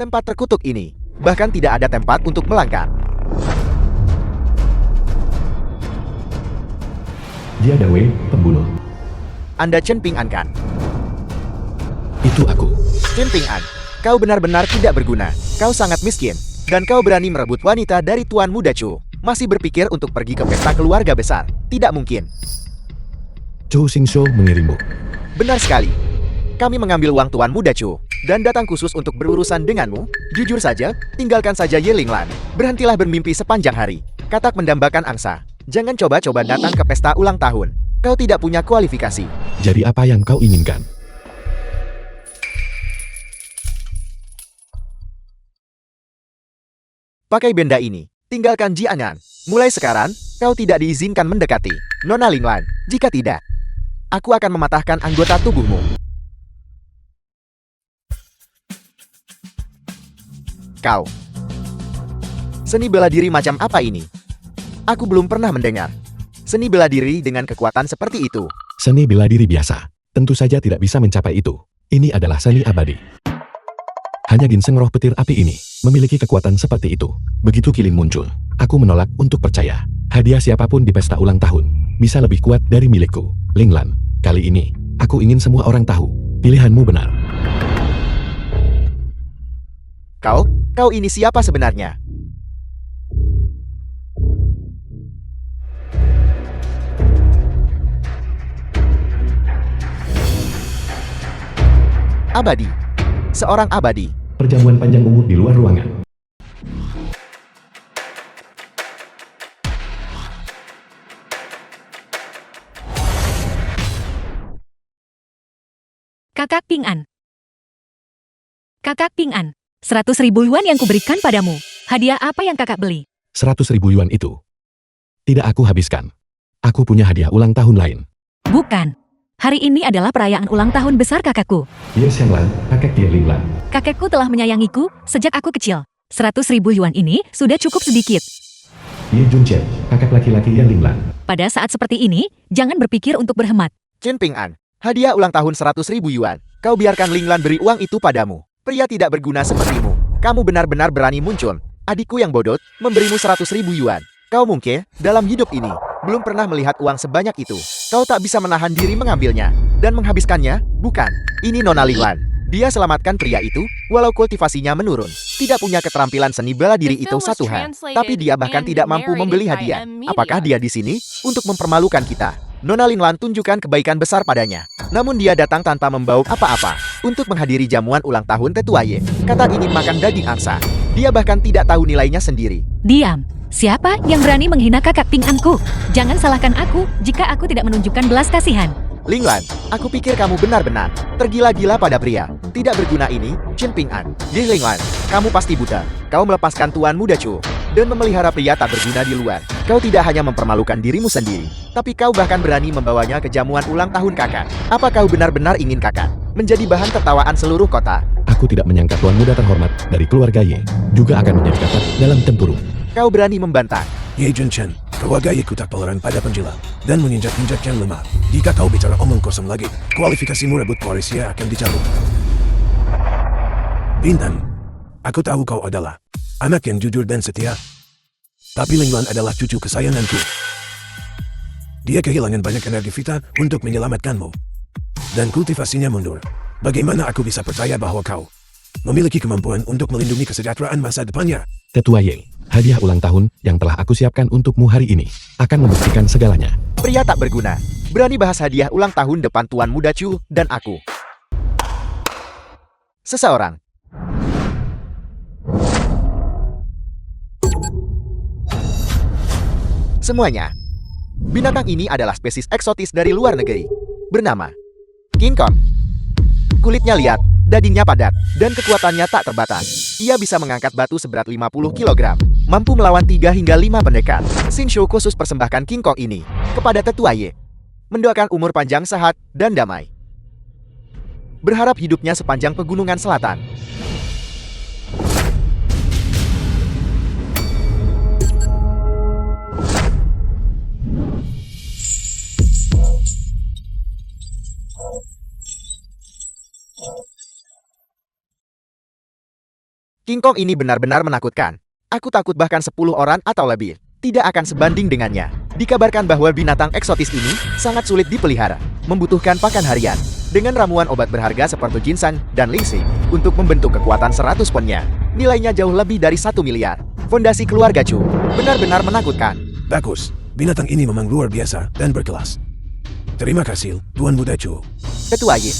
tempat terkutuk ini. Bahkan tidak ada tempat untuk melangkah. Dia Dawei, pembunuh. Anda Chen Ping An kan? Itu aku. Chen Ping An, kau benar-benar tidak berguna. Kau sangat miskin. Dan kau berani merebut wanita dari Tuan Muda Chu. Masih berpikir untuk pergi ke pesta keluarga besar. Tidak mungkin. Zhou Xingshou mengirimmu. Benar sekali. Kami mengambil uang Tuan Muda Chu dan datang khusus untuk berurusan denganmu. Jujur saja, tinggalkan saja Ye Linglan. Berhentilah bermimpi sepanjang hari. Katak mendambakan angsa. Jangan coba-coba datang ke pesta ulang tahun. Kau tidak punya kualifikasi. Jadi apa yang kau inginkan? Pakai benda ini. Tinggalkan Jianyan. Mulai sekarang, kau tidak diizinkan mendekati Nona Linglan. Jika tidak, aku akan mematahkan anggota tubuhmu. Kau. Seni bela diri macam apa ini? Aku belum pernah mendengar. Seni bela diri dengan kekuatan seperti itu. Seni bela diri biasa. Tentu saja tidak bisa mencapai itu. Ini adalah seni abadi. Hanya ginseng roh petir api ini memiliki kekuatan seperti itu. Begitu kilin muncul, aku menolak untuk percaya. Hadiah siapapun di pesta ulang tahun bisa lebih kuat dari milikku. Linglan, kali ini, aku ingin semua orang tahu. Pilihanmu benar. Kau ini siapa sebenarnya? Abadi. Seorang abadi. Perjamuan panjang umur di luar ruangan. Kakak Ping An. Kakak Ping An, 100.000 yuan yang kuberikan padamu. Hadiah apa yang kakak beli? 100.000 yuan itu tidak aku habiskan. Aku punya hadiah ulang tahun lain. Bukan. Hari ini adalah perayaan ulang tahun besar kakakku. Ye Xianglan, kakek Ye Linglan. Kakekku telah menyayangiku sejak aku kecil. 100.000 yuan ini sudah cukup sedikit. Ye Junchen, kakek laki-laki Ye Linglan. Pada saat seperti ini, jangan berpikir untuk berhemat. Chen Ping An, hadiah ulang tahun 100.000 yuan. Kau biarkan Linglan beri uang itu padamu. Pria tidak berguna sepertimu. Kamu benar-benar berani muncul. Adikku yang bodoh memberimu 100.000 yuan. Kau mungkin dalam hidup ini belum pernah melihat uang sebanyak itu. Kau tak bisa menahan diri mengambilnya dan menghabiskannya. Bukan, ini Nona Linglan. Dia selamatkan pria itu walau kultivasinya menurun. Tidak punya keterampilan seni bela diri itu satu hal. Tapi dia bahkan tidak mampu membeli hadiah. Apakah dia di sini untuk mempermalukan kita? Nona Linglan tunjukkan kebaikan besar padanya. Namun dia datang tanpa membawa apa-apa untuk menghadiri jamuan ulang tahun tetua Ye. Kata ingin makan daging angsa. Dia bahkan tidak tahu nilainya sendiri. Diam. Siapa yang berani menghina kakak Ping Anku? Jangan salahkan aku jika aku tidak menunjukkan belas kasihan. Linglan, aku pikir kamu benar-benar tergila-gila pada pria tidak berguna ini, Chen Ping An. Ye Linglan, kamu pasti buta. Kau melepaskan Tuan Muda Chu dan memelihara pria tak berguna di luar. Kau tidak hanya mempermalukan dirimu sendiri, tapi kau bahkan berani membawanya ke jamuan ulang tahun kakak. Apa kau benar-benar ingin kakak menjadi bahan tertawaan seluruh kota? Aku tidak menyangka Tuan Muda terhormat dari keluarga Ye juga akan menjadi kakak dalam tempurung. Kau berani membantah. Ye Junchen, keluarga Ye tak toleran pada penjilat dan menginjak-injak yang lemah. Jika kau bicara omong kosong lagi, kualifikasimu rebut Paresia akan dicabut. Bintang, aku tahu kau adalah anak yang jujur dan setia. Tapi Linglan adalah cucu kesayanganku. Dia kehilangan banyak energi vita untuk menyelamatkanmu. Dan kultivasinya mundur. Bagaimana aku bisa percaya bahwa kau memiliki kemampuan untuk melindungi kesejahteraan masa depannya? Tetua Ye, hadiah ulang tahun yang telah aku siapkan untukmu hari ini akan membuktikan segalanya. Pria tak berguna, berani bahas hadiah ulang tahun depan Tuan Muda Chu dan aku. Seseorang. Semuanya. Binatang ini adalah spesies eksotis dari luar negeri. Bernama King Kong. Kulitnya liat, dagingnya padat, dan kekuatannya tak terbatas. Ia bisa mengangkat batu seberat 50 kg. Mampu melawan 3 hingga 5 pendekar. Xingshou khusus persembahkan King Kong ini kepada tetua Ye. Mendoakan umur panjang sehat dan damai. Berharap hidupnya sepanjang pegunungan selatan. King Kong ini benar-benar menakutkan. Aku takut bahkan 10 orang atau lebih tidak akan sebanding dengannya. Dikabarkan bahwa binatang eksotis ini sangat sulit dipelihara, membutuhkan pakan harian. Dengan ramuan obat berharga seperti ginseng dan lingsing untuk membentuk kekuatan 100 ponnya, nilainya jauh lebih dari 1 miliar. Fondasi keluarga Chu benar-benar menakutkan. Bagus, binatang ini memang luar biasa dan berkelas. Terima kasih, Tuan Muda Chu. Ketua Yi,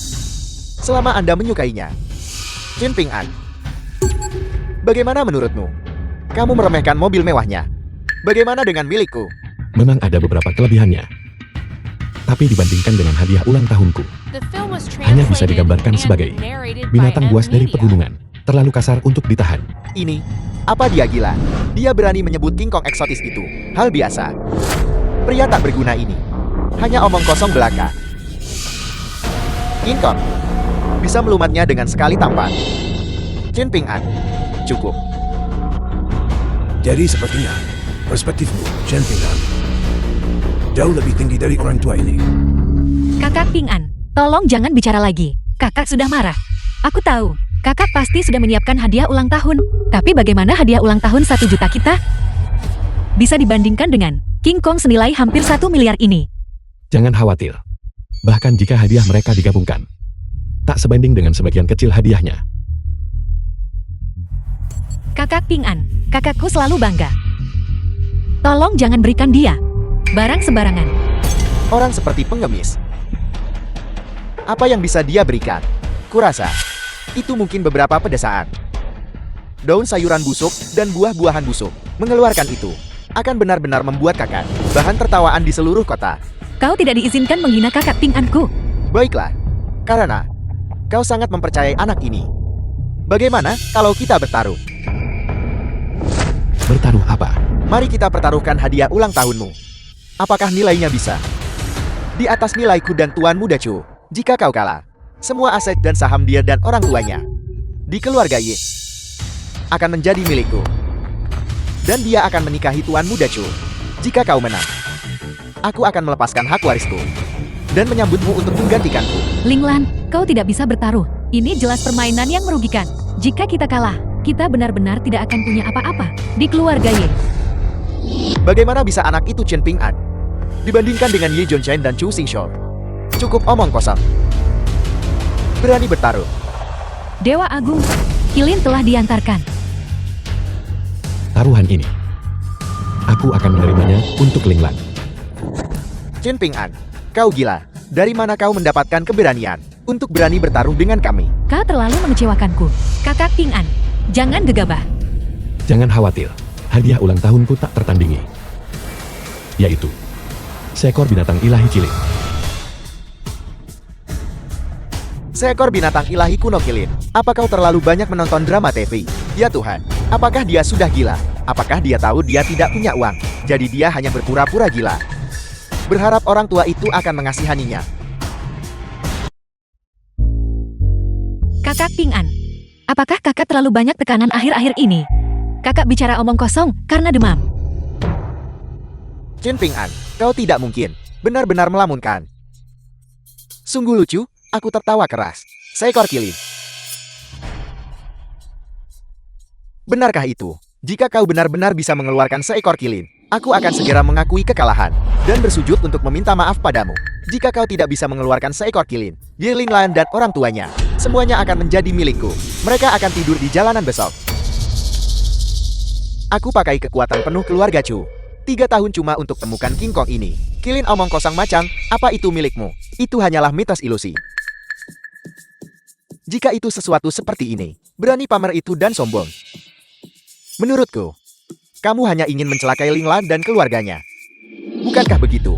selama Anda menyukainya. Chin Ping An, bagaimana menurutmu? Kamu meremehkan mobil mewahnya. Bagaimana dengan milikku? Memang ada beberapa kelebihannya. Tapi dibandingkan dengan hadiah ulang tahunku, hanya bisa digambarkan sebagai binatang buas dari pegunungan, terlalu kasar untuk ditahan. Ini, apa dia gila? Dia berani menyebut King Kong eksotis itu hal biasa. Pria tak berguna ini hanya omong kosong belaka. King Kong bisa melumatnya dengan sekali tampar. Chin Ping An, cukup. Jadi sepertinya, perspektifmu, Chen Ping'an, jauh lebih tinggi dari orang tua ini. Kakak Ping An, tolong jangan bicara lagi. Kakak sudah marah. Aku tahu, kakak pasti sudah menyiapkan hadiah ulang tahun. Tapi bagaimana hadiah ulang tahun 1 juta kita? Bisa dibandingkan dengan King Kong senilai hampir 1 miliar ini. Jangan khawatir. Bahkan jika hadiah mereka digabungkan, tak sebanding dengan sebagian kecil hadiahnya. Kakak Ping An, kakakku selalu bangga. Tolong jangan berikan dia barang sembarangan. Orang seperti pengemis. Apa yang bisa dia berikan? Kurasa, itu mungkin beberapa pedesaan. Daun sayuran busuk dan buah-buahan busuk. Mengeluarkan itu akan benar-benar membuat kakak bahan tertawaan di seluruh kota. Kau tidak diizinkan menghina kakak Ping Anku. Baiklah, karena kau sangat mempercayai anak ini. Bagaimana kalau kita bertaruh? Bertaruh apa? Mari kita pertaruhkan hadiah ulang tahunmu. Apakah nilainya bisa di atas nilaiku dan Tuan Muda Chu? Jika kau kalah, semua aset dan saham dia dan orang tuanya di keluarga Yi akan menjadi milikku. Dan dia akan menikahi Tuan Muda Chu. Jika kau menang, aku akan melepaskan hak warisku dan menyambutmu untuk menggantikanku. Ling Lan, kau tidak bisa bertaruh. Ini jelas permainan yang merugikan. Jika kita kalah, kita benar-benar tidak akan punya apa-apa di keluarga Ye. Bagaimana bisa anak itu Chen Ping An dibandingkan dengan Ye Junchen dan Chu Xingshou? Cukup omong kosong. Berani bertaruh. Dewa Agung, Kilin telah diantarkan. Taruhan ini, aku akan menerimanya untuk Ling Lan. Chen Ping An, kau gila. Dari mana kau mendapatkan keberanian untuk berani bertaruh dengan kami? Kau terlalu mengecewakanku. Kakak Ping An, jangan gegabah. Jangan khawatir, hadiah ulang tahunku tak tertandingi. Yaitu, seekor binatang ilahi cilik. Seekor binatang ilahi kuno Kilin. Apa kau terlalu banyak menonton drama TV? Ya Tuhan, apakah dia sudah gila? Apakah dia tahu dia tidak punya uang? Jadi dia hanya berpura-pura gila. Berharap orang tua itu akan mengasihaninya. Kakak Ping An, apakah kakak terlalu banyak tekanan akhir-akhir ini? Kakak bicara omong kosong karena demam. Chen Ping An, kau tidak mungkin. Benar-benar melamunkan. Sungguh lucu, aku tertawa keras. Seekor Kilin. Benarkah itu? Jika kau benar-benar bisa mengeluarkan seekor Kilin, aku akan segera mengakui kekalahan dan bersujud untuk meminta maaf padamu. Jika kau tidak bisa mengeluarkan seekor Kilin, Ye Ling Lan dan orang tuanya, semuanya akan menjadi milikku. Mereka akan tidur di jalanan besok. Aku pakai kekuatan penuh keluarga Chu. 3 tahun cuma untuk temukan King Kong ini. Kilin omong kosong macam, apa itu milikmu? Itu hanyalah mitos ilusi. Jika itu sesuatu seperti ini, berani pamer itu dan sombong. Menurutku, kamu hanya ingin mencelakai Ling Lan dan keluarganya. Bukankah begitu?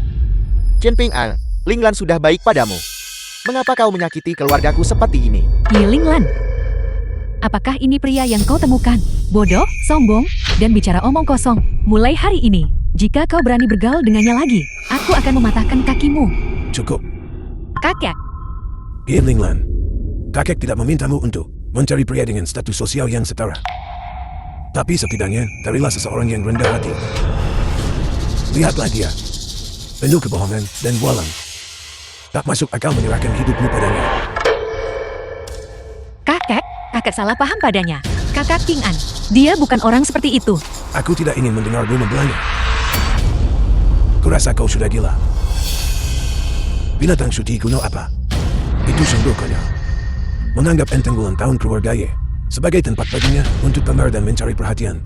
Chen Ping An, Ling Lan sudah baik padamu. Mengapa kau menyakiti keluargaku seperti ini? Ye Ling Lan, apakah ini pria yang kau temukan? Bodoh, sombong, dan bicara omong kosong. Mulai hari ini, jika kau berani bergaul dengannya lagi, aku akan mematahkan kakimu. Cukup, Kakek, Ye Ling Lan. Kakek tidak memintamu untuk mencari pria dengan status sosial yang setara. Tapi setidaknya, carilah seseorang yang rendah hati. Lihatlah dia. Penuh kebohongan dan bualan. Tak masuk akal menyerahkan hidupmu padanya. kakek kakak salah paham padanya. Kakak Ping An, dia bukan orang seperti itu. Aku tidak ingin mendengarmu membelanya. Kurasa kau sudah gila. Binatang suci kuno apa? Itu sungguh konyol. Menganggap enteng ulang tahun keluarga Ye sebagai tempat baginya untuk pamer dan mencari perhatian.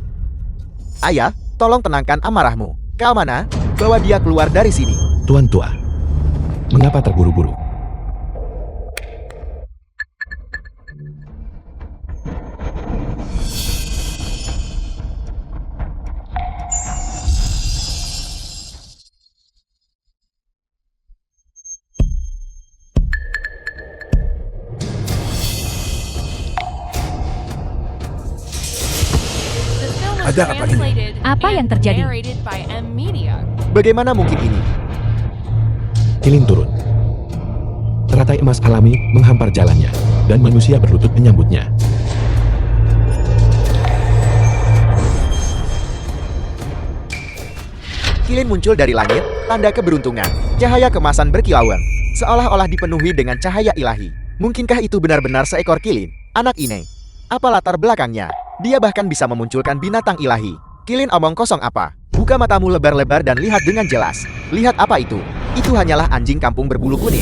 Ayah, tolong tenangkan amarahmu. Kau mana? Bawa dia keluar dari sini. Tuan tua, mengapa terburu-buru? Ada apa ini? Apa yang terjadi? Bagaimana mungkin ini? Kilin turun. Teratai emas alami menghampar jalannya, dan manusia berlutut menyambutnya. Kilin muncul dari langit, tanda keberuntungan. Cahaya kemasan berkilauan, seolah-olah dipenuhi dengan cahaya ilahi. Mungkinkah itu benar-benar seekor kilin? Anak Ine. Apa latar belakangnya? Dia bahkan bisa memunculkan binatang ilahi. Kilin omong kosong apa? Buka matamu lebar-lebar dan lihat dengan jelas. Lihat apa itu? Itu hanyalah anjing kampung berbulu kuning.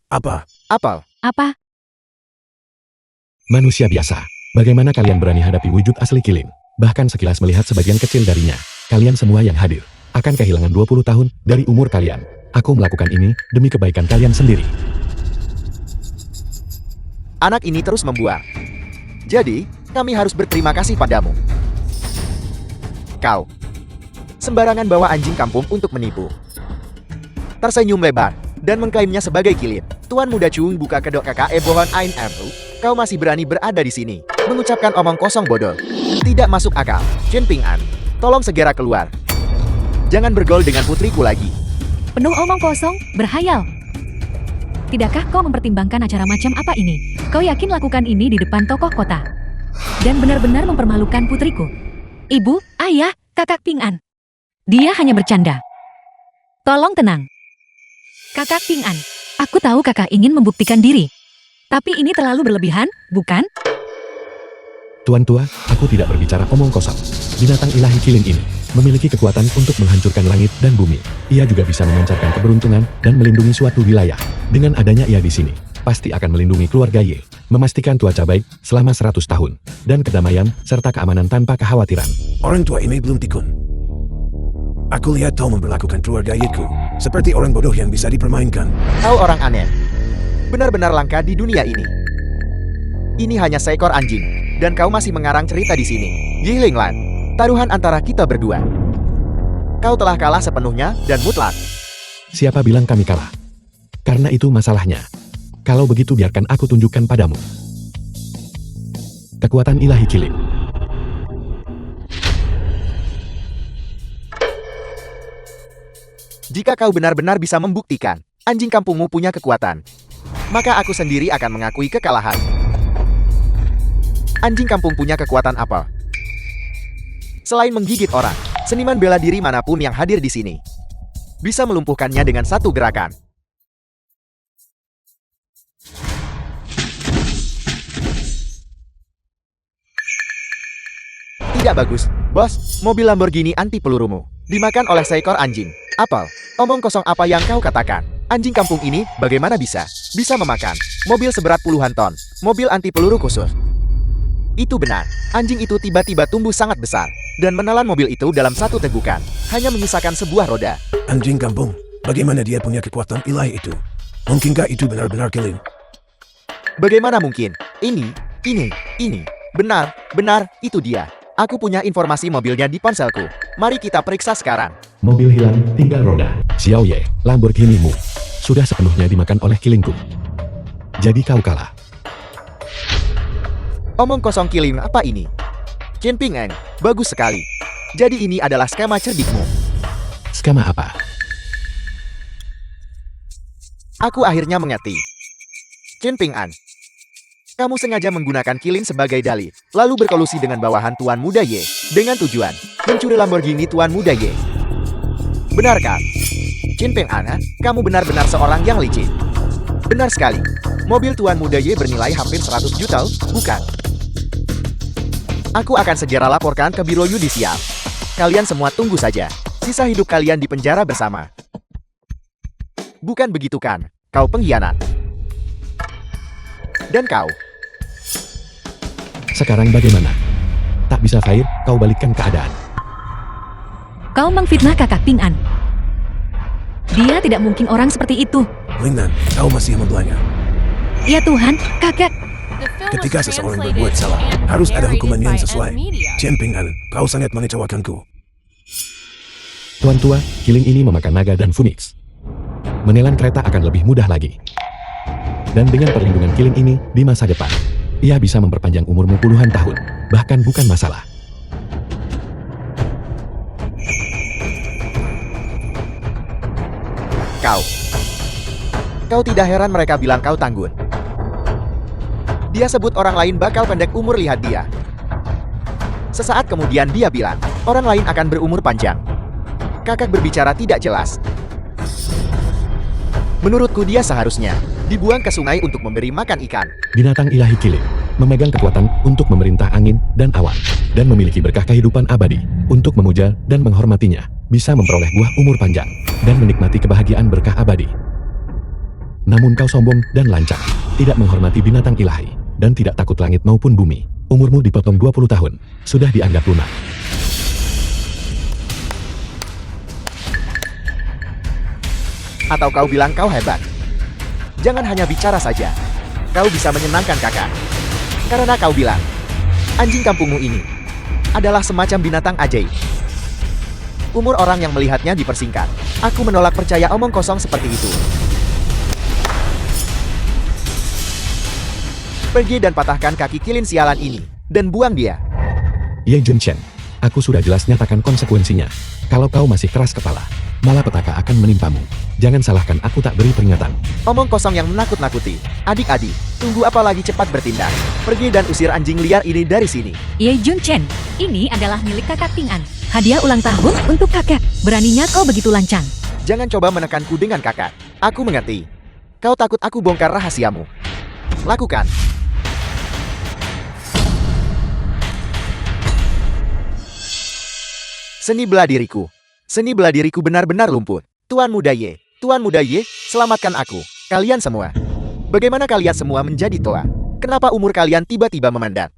Apa? Apel. Apa? Manusia biasa. Bagaimana kalian berani hadapi wujud asli Kilin? Bahkan sekilas melihat sebagian kecil darinya, kalian semua yang hadir akan kehilangan 20 tahun dari umur kalian. Aku melakukan ini demi kebaikan kalian sendiri. Anak ini terus membual. Jadi, kami harus berterima kasih padamu. Kau sembarangan bawa anjing kampung untuk menipu. Tersenyum lebar dan mengklaimnya sebagai kilin. Tuan Muda Chung buka kedok KKE Bohon Ain Ertu. Kau masih berani berada di sini, mengucapkan omong kosong bodoh. Tidak masuk akal. Chen Ping An, tolong segera keluar. Jangan bergaul dengan putriku lagi. Penuh omong kosong, berhayal. Tidakkah kau mempertimbangkan acara macam apa ini? Kau yakin lakukan ini di depan tokoh kota? Dan benar-benar mempermalukan putriku. Ibu, ayah, kakak Ping An. Dia hanya bercanda. Tolong tenang. Kakak Ping An, aku tahu kakak ingin membuktikan diri. Tapi ini terlalu berlebihan, bukan? Tuan tua, aku tidak berbicara omong kosong. Binatang ilahi Kilin ini memiliki kekuatan untuk menghancurkan langit dan bumi. Ia juga bisa memancarkan keberuntungan dan melindungi suatu wilayah. Dengan adanya ia di sini, pasti akan melindungi keluarga Ye, memastikan cuaca baik selama 100 tahun, dan kedamaian serta keamanan tanpa kekhawatiran. Orang tua ini belum pikun. Aku lihat kau memperlakukan keluarga Yeku seperti orang bodoh yang bisa dipermainkan. Kau orang aneh. Benar-benar langka di dunia ini. Ini hanya seekor anjing, dan kau masih mengarang cerita di sini. Yi Linglan, taruhan antara kita berdua. Kau telah kalah sepenuhnya dan mutlak. Siapa bilang kami kalah? Karena itu masalahnya. Kalau begitu biarkan aku tunjukkan padamu kekuatan ilahi Kilin. Jika kau benar-benar bisa membuktikan anjing kampungmu punya kekuatan, maka aku sendiri akan mengakui kekalahan. Anjing kampung punya kekuatan apa? Selain menggigit orang, seniman bela diri manapun yang hadir di sini bisa melumpuhkannya dengan satu gerakan. Tidak bagus, bos. Mobil Lamborghini anti pelurumu dimakan oleh seekor anjing. Apel, omong kosong apa yang kau katakan? Anjing kampung ini bagaimana bisa memakan mobil seberat puluhan ton, mobil anti peluru khusus? Itu benar. Anjing itu tiba-tiba tumbuh sangat besar dan menelan mobil itu dalam satu tegukan, hanya menyisakan sebuah roda. Anjing kampung, bagaimana dia punya kekuatan ilahi itu? Mungkinkah itu benar-benar Kilin? Bagaimana mungkin? Ini. Benar, itu dia. Aku punya informasi mobilnya di ponselku. Mari kita periksa sekarang. Mobil hilang, tinggal roda. Xiao Ye, Lamborghini-mu sudah sepenuhnya dimakan oleh Kilinku. Jadi kau kalah. Omong kosong Kilin apa ini? Chen Ping An, bagus sekali. Jadi ini adalah skema cerdikmu. Skema apa? Aku akhirnya mengerti. Chen Ping An, kamu sengaja menggunakan Kilin sebagai dalih, lalu berkolusi dengan bawahan Tuan Muda Ye, dengan tujuan mencuri Lamborghini Tuan Muda Ye. Benarkah? Chen Ping An, kamu benar-benar seorang yang licik. Benar sekali. Mobil Tuan Muda Ye bernilai hampir 100 juta, bukan? Aku akan segera laporkan ke Biro Yudisial. Kalian semua tunggu saja. Sisa hidup kalian di penjara bersama. Bukan begitu kan? Kau pengkhianat. Dan kau. Sekarang bagaimana? Tak bisa Fair, kau balikkan keadaan. Kau menfitnah kakak Ping An. Dia tidak mungkin orang seperti itu. Lingnan, kau masih membelanya. Ya Tuhan, kakak. Ketika seseorang berbuat salah, harus ada hukuman yang sesuai. Chen Ping-an, kau sangat mengecewakanku. Tuan tua, killing ini memakan naga dan phoenix. Menelan kereta akan lebih mudah lagi. Dan dengan perlindungan killing ini, di masa depan, ia bisa memperpanjang umurmu puluhan tahun. Bahkan bukan masalah. Kau tidak heran mereka bilang kau tanggun. Dia sebut orang lain bakal pendek umur, lihat dia. Sesaat kemudian dia bilang, orang lain akan berumur panjang. Kakak berbicara tidak jelas. Menurutku dia seharusnya dibuang ke sungai untuk memberi makan ikan. Binatang ilahi killing memegang kekuatan untuk memerintah angin dan awan, dan memiliki berkah kehidupan abadi. Untuk memuja dan menghormatinya, bisa memperoleh buah umur panjang, dan menikmati kebahagiaan berkah abadi. Namun kau sombong dan lancang, tidak menghormati binatang ilahi, dan tidak takut langit maupun bumi. Umurmu dipotong 20 tahun, sudah dianggap lunak. Atau kau bilang kau hebat. Jangan hanya bicara saja. Kau bisa menyenangkan kakak. Karena kau bilang, anjing kampungmu ini adalah semacam binatang ajaib. Umur orang yang melihatnya dipersingkat. Aku menolak percaya omong kosong seperti itu. Pergi dan patahkan kaki kilin sialan ini, dan buang dia. Ye Junchen, aku sudah jelas nyatakan konsekuensinya. Kalau kau masih keras kepala, malapetaka akan menimpamu. Jangan salahkan aku tak beri peringatan. Omong kosong yang menakut-nakuti. Adik-adik, tunggu apa lagi, cepat bertindak. Pergi dan usir anjing liar ini dari sini. Ye Junchen, ini adalah milik kakak Ping An. Hadiah ulang tahun untuk kakak. Beraninya kau begitu lancang. Jangan coba menekanku dengan kakak. Aku mengerti. Kau takut aku bongkar rahasiamu. Lakukan. Seni bela diriku. Seni bela diriku benar-benar lumpuh. Tuan Muda Ye, selamatkan aku. Kalian semua. Bagaimana kalian semua menjadi toa? Kenapa umur kalian tiba-tiba memandang?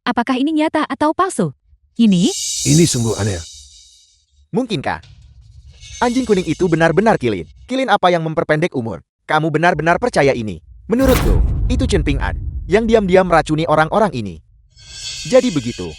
Apakah ini nyata atau palsu? Ini? Ini sungguh aneh. Mungkinkah? Anjing kuning itu benar-benar kilin. Kilin apa yang memperpendek umur? Kamu benar-benar percaya ini? Menurutku, itu Chen Ping An yang diam-diam meracuni orang-orang ini. Jadi begitu.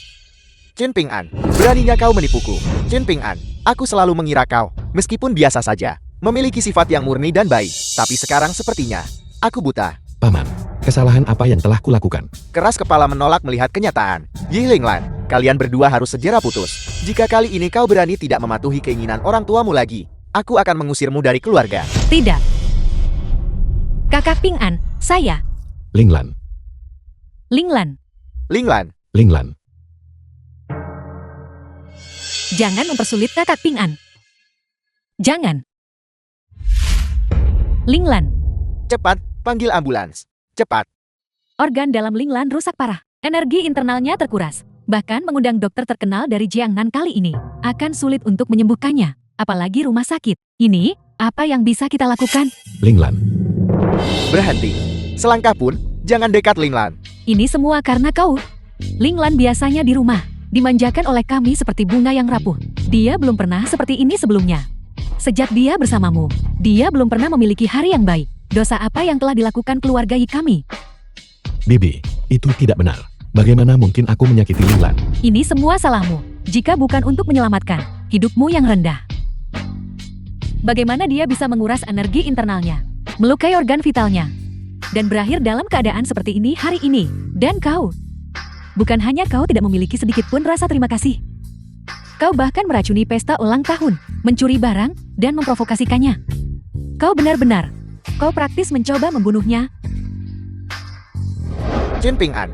Chen Ping An, beraninya kau menipuku. Chen Ping An, aku selalu mengira kau, meskipun biasa saja, memiliki sifat yang murni dan baik. Tapi sekarang sepertinya, aku buta. Paman, kesalahan apa yang telah kulakukan? Keras kepala menolak melihat kenyataan. Yi Linglan, kalian berdua harus segera putus. Jika kali ini kau berani tidak mematuhi keinginan orang tuamu lagi, aku akan mengusirmu dari keluarga. Tidak. Kakak Ping An, saya. Linglan, Linglan. Linglan, Linglan. Jangan mempersulit kakak Ping An. Jangan. Linglan. cepat, panggil ambulans. Cepat. Organ dalam Linglan rusak parah. Energi internalnya terkuras. Bahkan mengundang dokter terkenal dari Jiangnan kali ini akan sulit untuk menyembuhkannya. Apalagi rumah sakit. Ini, apa yang bisa kita lakukan? Linglan, Berhenti. Selangkah pun, jangan dekat Linglan. Ini semua karena kau. Linglan biasanya di rumah, dimanjakan oleh kami seperti bunga yang rapuh. Dia belum pernah seperti ini sebelumnya. Sejak dia bersamamu, dia belum pernah memiliki hari yang baik. Dosa apa yang telah dilakukan keluarga kami? Bibi, itu tidak benar. Bagaimana mungkin aku menyakiti Linglan? Ini semua salahmu. Jika bukan untuk menyelamatkan hidupmu yang rendah. Bagaimana dia bisa menguras energi internalnya, melukai organ vitalnya, dan berakhir dalam keadaan seperti ini hari ini. Dan kau, bukan hanya kau tidak memiliki sedikit pun rasa terima kasih. Kau bahkan meracuni pesta ulang tahun, mencuri barang, dan memprovokasikannya. Kau benar-benar, kau praktis mencoba membunuhnya. Chen Ping An,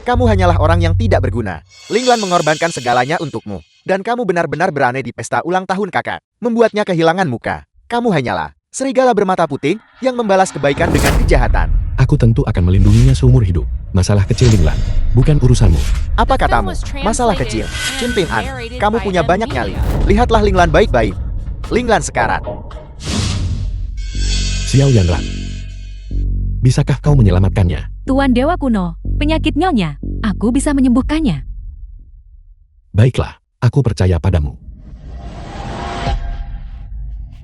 kamu hanyalah orang yang tidak berguna. Linglan mengorbankan segalanya untukmu. Dan kamu benar-benar berani di pesta ulang tahun kakak, membuatnya kehilangan muka. Kamu hanyalah serigala bermata putih yang membalas kebaikan dengan kejahatan. Aku tentu akan melindunginya seumur hidup. Masalah kecil Linglan, bukan urusanmu. Apa katamu? Masalah kecil. Chin Ping An, kamu punya banyak nyali. Lihatlah Linglan baik-baik. Linglan sekarat. Xiao Yanran. Bisakah kau menyelamatkannya? Tuan Dewa Kuno, penyakit nyonya, aku bisa menyembuhkannya. Baiklah, aku percaya padamu.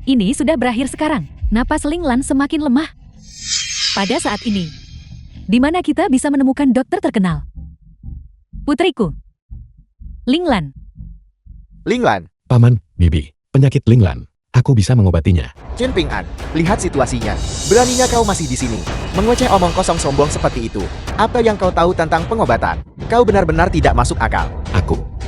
Ini sudah berakhir sekarang. Napas Linglan semakin lemah. Pada saat ini, di mana kita bisa menemukan dokter terkenal? Putriku, Linglan. Linglan, Paman, Bibi, penyakit Linglan. Aku bisa mengobatinya. Chin Ping An, lihat situasinya. Beraninya kau masih di sini, mengoceh omong kosong sombong seperti itu. Apa yang kau tahu tentang pengobatan? Kau benar-benar tidak masuk akal.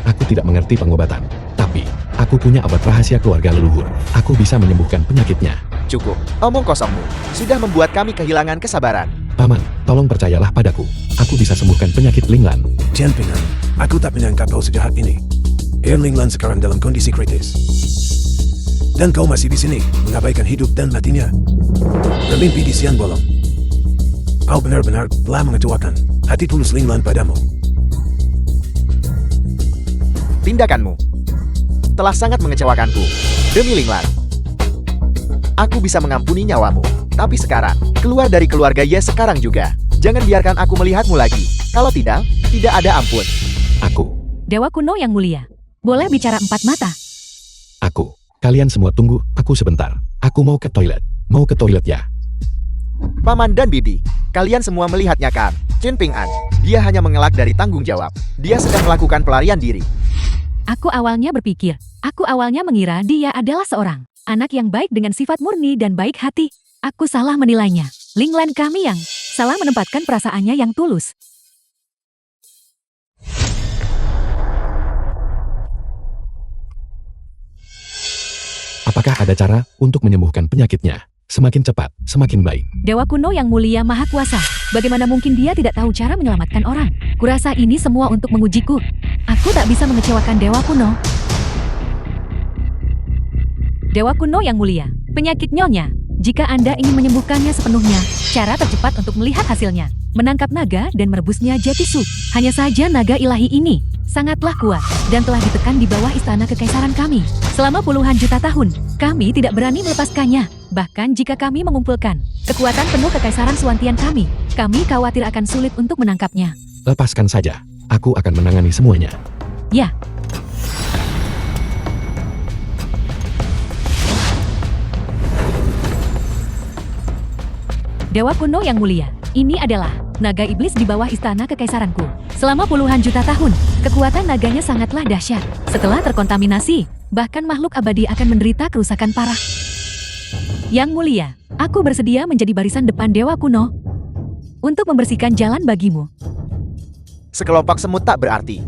Aku tidak mengerti pengobatan. Tapi, aku punya obat rahasia keluarga leluhur. Aku bisa menyembuhkan penyakitnya. Cukup, omong kosongmu sudah membuat kami kehilangan kesabaran. Paman, tolong percayalah padaku. Aku bisa sembuhkan penyakit Linglan. Chen Ping'an, aku tak menyangka kau sejahat ini. Linglan sekarang dalam kondisi kritis. Dan kau masih di sini, mengabaikan hidup dan matinya. Bermimpi di siang bolong. Kau benar-benar telah mengecewakan hati tulus Linglan padamu. Tindakanmu telah sangat mengecewakanku. Demi Linglan, aku bisa mengampuni nyawamu. Tapi sekarang, keluar dari keluarga Ye sekarang juga. Jangan biarkan aku melihatmu lagi. Kalau tidak, tidak ada ampun. Dewa Kuno yang mulia, boleh bicara empat mata. Kalian semua tunggu, aku sebentar. Aku mau ke toilet. Mau ke toilet ya. Paman dan Bibi, kalian semua melihatnya kan? Chin Ping An, dia hanya mengelak dari tanggung jawab. Dia sedang melakukan pelarian diri. Aku awalnya mengira dia adalah seorang anak yang baik dengan sifat murni dan baik hati. Aku salah menilainya. Linglan kami yang salah menempatkan perasaannya yang tulus. Apakah ada cara untuk menyembuhkan penyakitnya? Semakin cepat, semakin baik. Dewa Kuno yang mulia maha kuasa. Bagaimana mungkin dia tidak tahu cara menyelamatkan orang? Kurasa ini semua untuk mengujiku. Aku tak bisa mengecewakan Dewa Kuno. Dewa Kuno yang mulia, penyakit nyonya. Jika Anda ingin menyembuhkannya sepenuhnya, cara tercepat untuk melihat hasilnya, menangkap naga dan merebusnya jatisu. Hanya saja naga ilahi ini sangatlah kuat dan telah ditekan di bawah istana kekaisaran kami. Selama puluhan juta tahun, kami tidak berani melepaskannya. Bahkan jika kami mengumpulkan kekuatan penuh kekaisaran Suantian kami khawatir akan sulit untuk menangkapnya. Lepaskan saja. Aku akan menangani semuanya. Ya. Dewa Kuno yang mulia, ini adalah naga iblis di bawah istana kekaisaranku. Selama puluhan juta tahun, kekuatan naganya sangatlah dahsyat. Setelah terkontaminasi, bahkan makhluk abadi akan menderita kerusakan parah. Yang mulia, aku bersedia menjadi barisan depan Dewa Kuno untuk membersihkan jalan bagimu. Sekelompok semut tak berarti.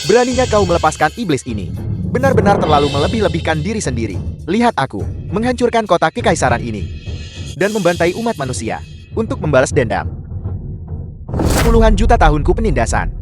Beraninya kau melepaskan iblis ini. Benar-benar terlalu melebih-lebihkan diri sendiri. Lihat aku, menghancurkan kota kekaisaran ini. Dan membantai umat manusia untuk membalas dendam. Puluhan juta tahunku penindasan.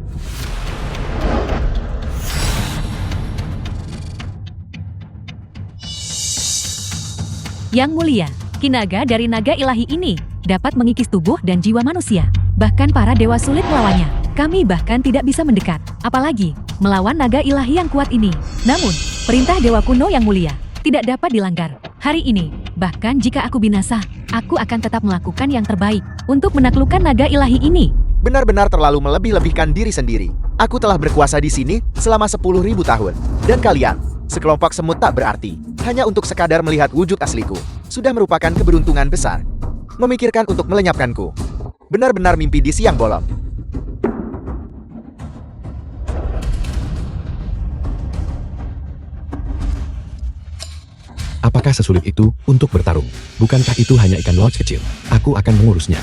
Yang mulia, kinaga dari naga ilahi ini dapat mengikis tubuh dan jiwa manusia. Bahkan para dewa sulit melawannya. Kami bahkan tidak bisa mendekat, apalagi melawan naga ilahi yang kuat ini. Namun, perintah Dewa Kuno yang mulia tidak dapat dilanggar. Hari ini, bahkan jika aku binasa, aku akan tetap melakukan yang terbaik untuk menaklukkan naga ilahi ini. Benar-benar terlalu melebih-lebihkan diri sendiri. Aku telah berkuasa di sini selama 10.000 tahun. Dan kalian, sekelompok semut tak berarti. Hanya untuk sekadar melihat wujud asliku. Sudah merupakan keberuntungan besar. Memikirkan untuk melenyapkanku. Benar-benar mimpi di siang bolong. Apakah sesulit itu untuk bertarung? Bukankah itu hanya ikan laut kecil? Aku akan mengurusnya.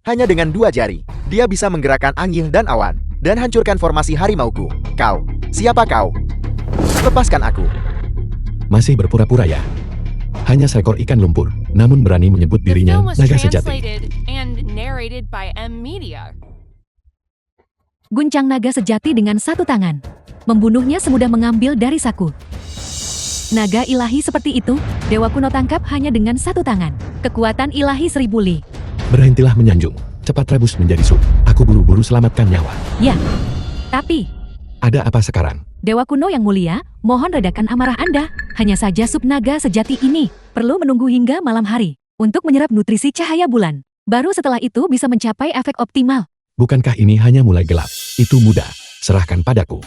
Hanya dengan 2 jari, dia bisa menggerakkan angin dan awan, dan hancurkan formasi harimauku. Kau, siapa kau? Lepaskan aku. Masih berpura-pura ya? Hanya seekor ikan lumpur, namun berani menyebut The dirinya film was naga sejati. translated and narrated by M Media. guncang naga sejati dengan satu tangan. Membunuhnya semudah mengambil dari saku. Naga ilahi seperti itu, Dewa Kuno tangkap hanya dengan satu tangan. Kekuatan ilahi 1000 li. Berhentilah menyanjung. Cepat rebus menjadi sup. Aku buru-buru selamatkan nyawa. Ya, tapi Ada apa sekarang? Dewa Kuno yang mulia, mohon redakan amarah Anda. Hanya saja sup naga sejati ini perlu menunggu hingga malam hari untuk menyerap nutrisi cahaya bulan. Baru setelah itu bisa mencapai efek optimal. Bukankah ini hanya mulai gelap? Itu mudah. Serahkan padaku.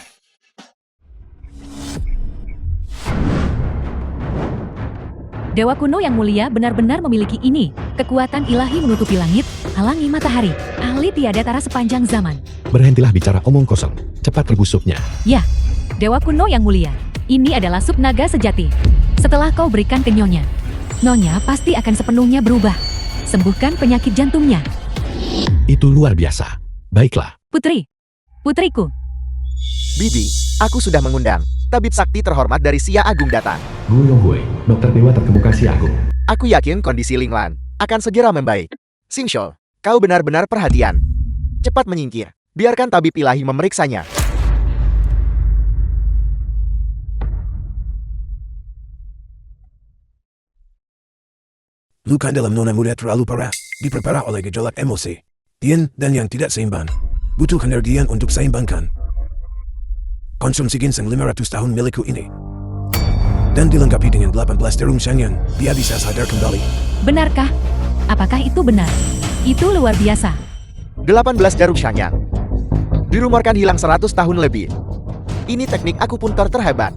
Dewa Kuno yang mulia benar-benar memiliki ini. Kekuatan ilahi menutupi langit, halangi matahari. Ahli tiada tara sepanjang zaman. Berhentilah bicara omong kosong. Cepat rebus supnya. Ya, Dewa Kuno yang mulia. Ini adalah sup naga sejati. Setelah kau berikan ke Nyonya, Nyonya pasti akan sepenuhnya berubah. Sembuhkan penyakit jantungnya. Itu luar biasa. Baiklah. Putri, putriku. Bibi, aku sudah mengundang. Tabib sakti terhormat dari Xia Agung datang. Gu Yonghui, dokter dewa terkemuka Xia Agung. Aku yakin kondisi Linglan akan segera membaik. Xingshou, kau benar-benar perhatian. Cepat menyingkir. Biarkan tabib ilahi memeriksanya. Luka dalam nona muda terlalu parah, diperparah oleh gejolak emosi, yin dan yang tidak seimbang. Butuh energian untuk seimbangkan. Konsumsi ginseng 500 tahun milikku ini. Dan dilengkapi dengan 18 jarum Shangyan, dia bisa sadar kembali. Benarkah? Apakah itu benar? Itu luar biasa. 18 jarum Shangyan. Dirumorkan hilang 100 tahun lebih. Ini teknik akupuntur terhebat.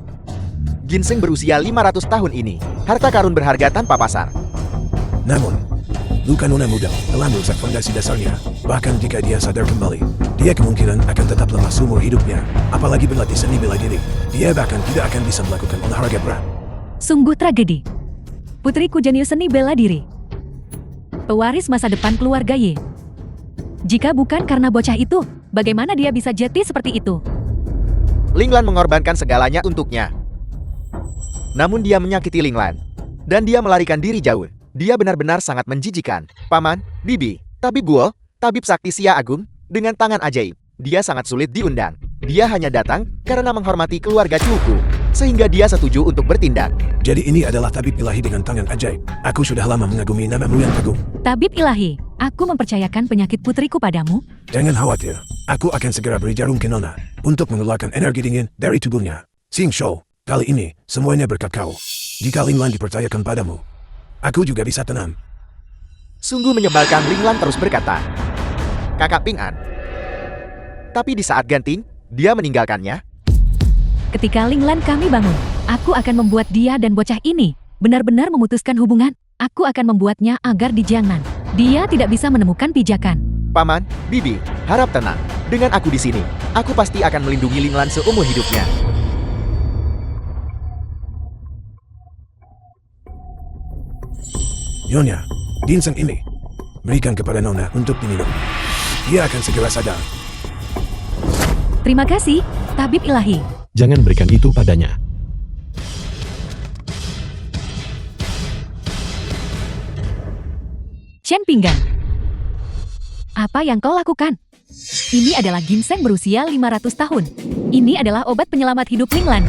Ginseng berusia 500 tahun ini, harta karun berharga tanpa pasar. Namun, luka nona muda telah merusak fondasi dasarnya. Bahkan jika dia sadar kembali, dia kemungkinan akan tetap lemah seumur hidupnya. Apalagi berlatih seni bela diri, dia bahkan tidak akan bisa melakukan olahraga berat. Sungguh tragedi. Putriku jenius seni bela diri. Pewaris masa depan keluarga Ye. Jika bukan karena bocah itu, bagaimana dia bisa jeti seperti itu? Linglan mengorbankan segalanya untuknya. Namun dia menyakiti Linglan. Dan dia melarikan diri jauh. Dia benar-benar sangat menjijikan. Paman, Bibi, Tabib Guo, Tabib Sakti Xia Agung, dengan tangan ajaib. Dia sangat sulit diundang. Dia hanya datang karena menghormati keluarga cucuku. Sehingga dia setuju untuk bertindak. Jadi ini adalah tabib ilahi dengan tangan ajaib. Aku sudah lama mengagumi namamu yang agung. Tabib ilahi, aku mempercayakan penyakit putriku padamu. Jangan khawatir, aku akan segera beri jarum ke nona untuk mengeluarkan energi dingin dari tubuhnya. Xingshou, kali ini semuanya berkat kau. Jika Linglan dipercayakan padamu, aku juga bisa tenang. Sungguh menyebalkan, Linglan terus berkata. Kakak Ping An. Tapi di saat Ganting, dia meninggalkannya. Ketika Linglan kami bangun, aku akan membuat dia dan bocah ini benar-benar memutuskan hubungan. Aku akan membuatnya agar di Jiangnan dia tidak bisa menemukan pijakan. Paman, Bibi, harap tenang. Dengan aku di sini, aku pasti akan melindungi Linglan seumur hidupnya. Nyonya, ginseng ini berikan kepada nona untuk diminum. Dia akan segera sadar. Terima kasih, Tabib ilahi. Jangan berikan itu padanya. Chen Pinggan. Apa yang kau lakukan? Ini adalah ginseng berusia 500 tahun. Ini adalah obat penyelamat hidup Linglan.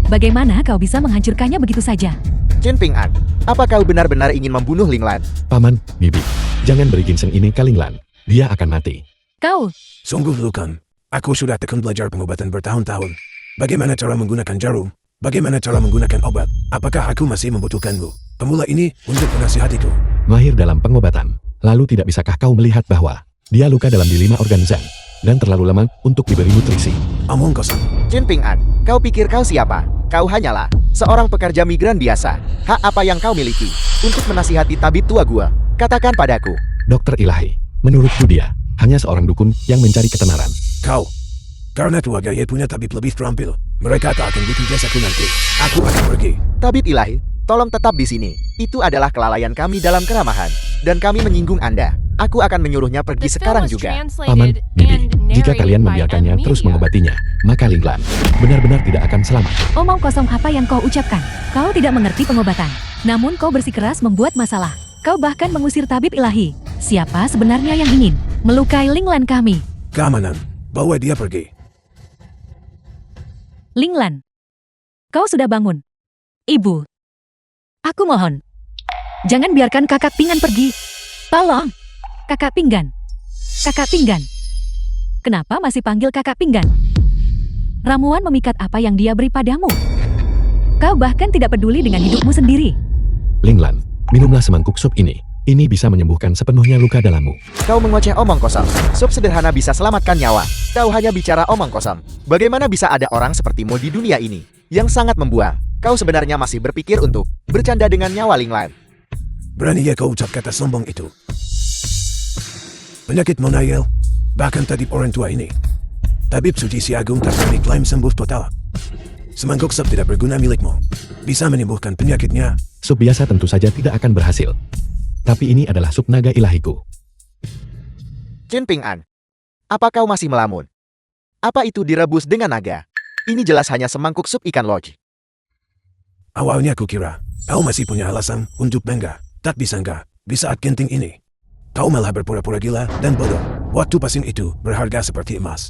Bagaimana kau bisa menghancurkannya begitu saja? Chen Ping An, apa kau benar-benar ingin membunuh Linglan? Paman, Bibi, jangan beri ginseng ini ke Linglan. Dia akan mati. Kau, Sungguh Lukan, aku sudah tekun belajar pengobatan bertahun-tahun. Bagaimana cara menggunakan jarum? Bagaimana cara menggunakan obat? Apakah aku masih membutuhkanmu? Pemula ini untuk menasihatiku. Mahir dalam pengobatan. Lalu tidak bisakah kau melihat bahwa dia luka dalam di 5 organ Zhang dan terlalu lemah untuk diberi nutrisi? Omong kosong. Chen Ping An, kau pikir kau siapa? Kau hanyalah seorang pekerja migran biasa. Hak apa yang kau miliki untuk menasihati tabib tua gua? Katakan padaku. Dokter ilahi, menurutku dia hanya seorang dukun yang mencari ketenaran. Kau, karena keluarga Ye punya tabib lebih terampil, mereka tak akan butuh jasaku nanti. Aku akan pergi. Tabib ilahi, tolong tetap di sini. Itu adalah kelalaian kami dalam keramahan. Dan kami menyinggung Anda. Aku akan menyuruhnya pergi sekarang juga. Paman, Bibi, jika kalian membiarkannya terus mengobatinya, maka Linglan benar-benar tidak akan selamat. omong kosong apa yang kau ucapkan? Kau tidak mengerti pengobatan. Namun kau bersikeras membuat masalah. Kau bahkan mengusir tabib ilahi. Siapa sebenarnya yang ingin melukai Linglan kami? Keamanan. Bawa dia pergi. Linglan. Kau sudah bangun. Ibu. Aku mohon. Jangan biarkan kakak Pinggan pergi. Tolong. Kakak Pinggan. Kakak Pinggan. Kenapa masih panggil kakak Pinggan? Ramuan memikat apa yang dia beri padamu? Kau bahkan tidak peduli dengan hidupmu sendiri. Linglan, minumlah semangkuk sup ini. Ini bisa menyembuhkan sepenuhnya luka dalammu. Kau mengoceh omong kosong. Sup sederhana bisa selamatkan nyawa. Kau hanya bicara omong kosong. Bagaimana bisa ada orang sepertimu di dunia ini yang sangat membuang? Kau sebenarnya masih berpikir untuk bercanda dengan nyawa Linglan. Berani ya kau ucap kata sombong itu. Penyakit Monayel, bahkan tadi orang tua ini. Tabib suci si agung tak berani klaim sembuh total. Semangkuk sup tidak berguna milikmu. Bisa menyembuhkan penyakitnya. Sup biasa tentu saja tidak akan berhasil. Tapi ini adalah sup naga ilahiku. Chen Ping'an, apa kau masih melamun? Apa itu direbus dengan naga? Ini jelas hanya semangkuk sup ikan lodge. Awalnya kukira, kau masih punya alasan untuk bangga. Tak disangka, di saat genting ini, kau malah berpura-pura gila dan bodoh. Waktu pasien itu berharga seperti emas.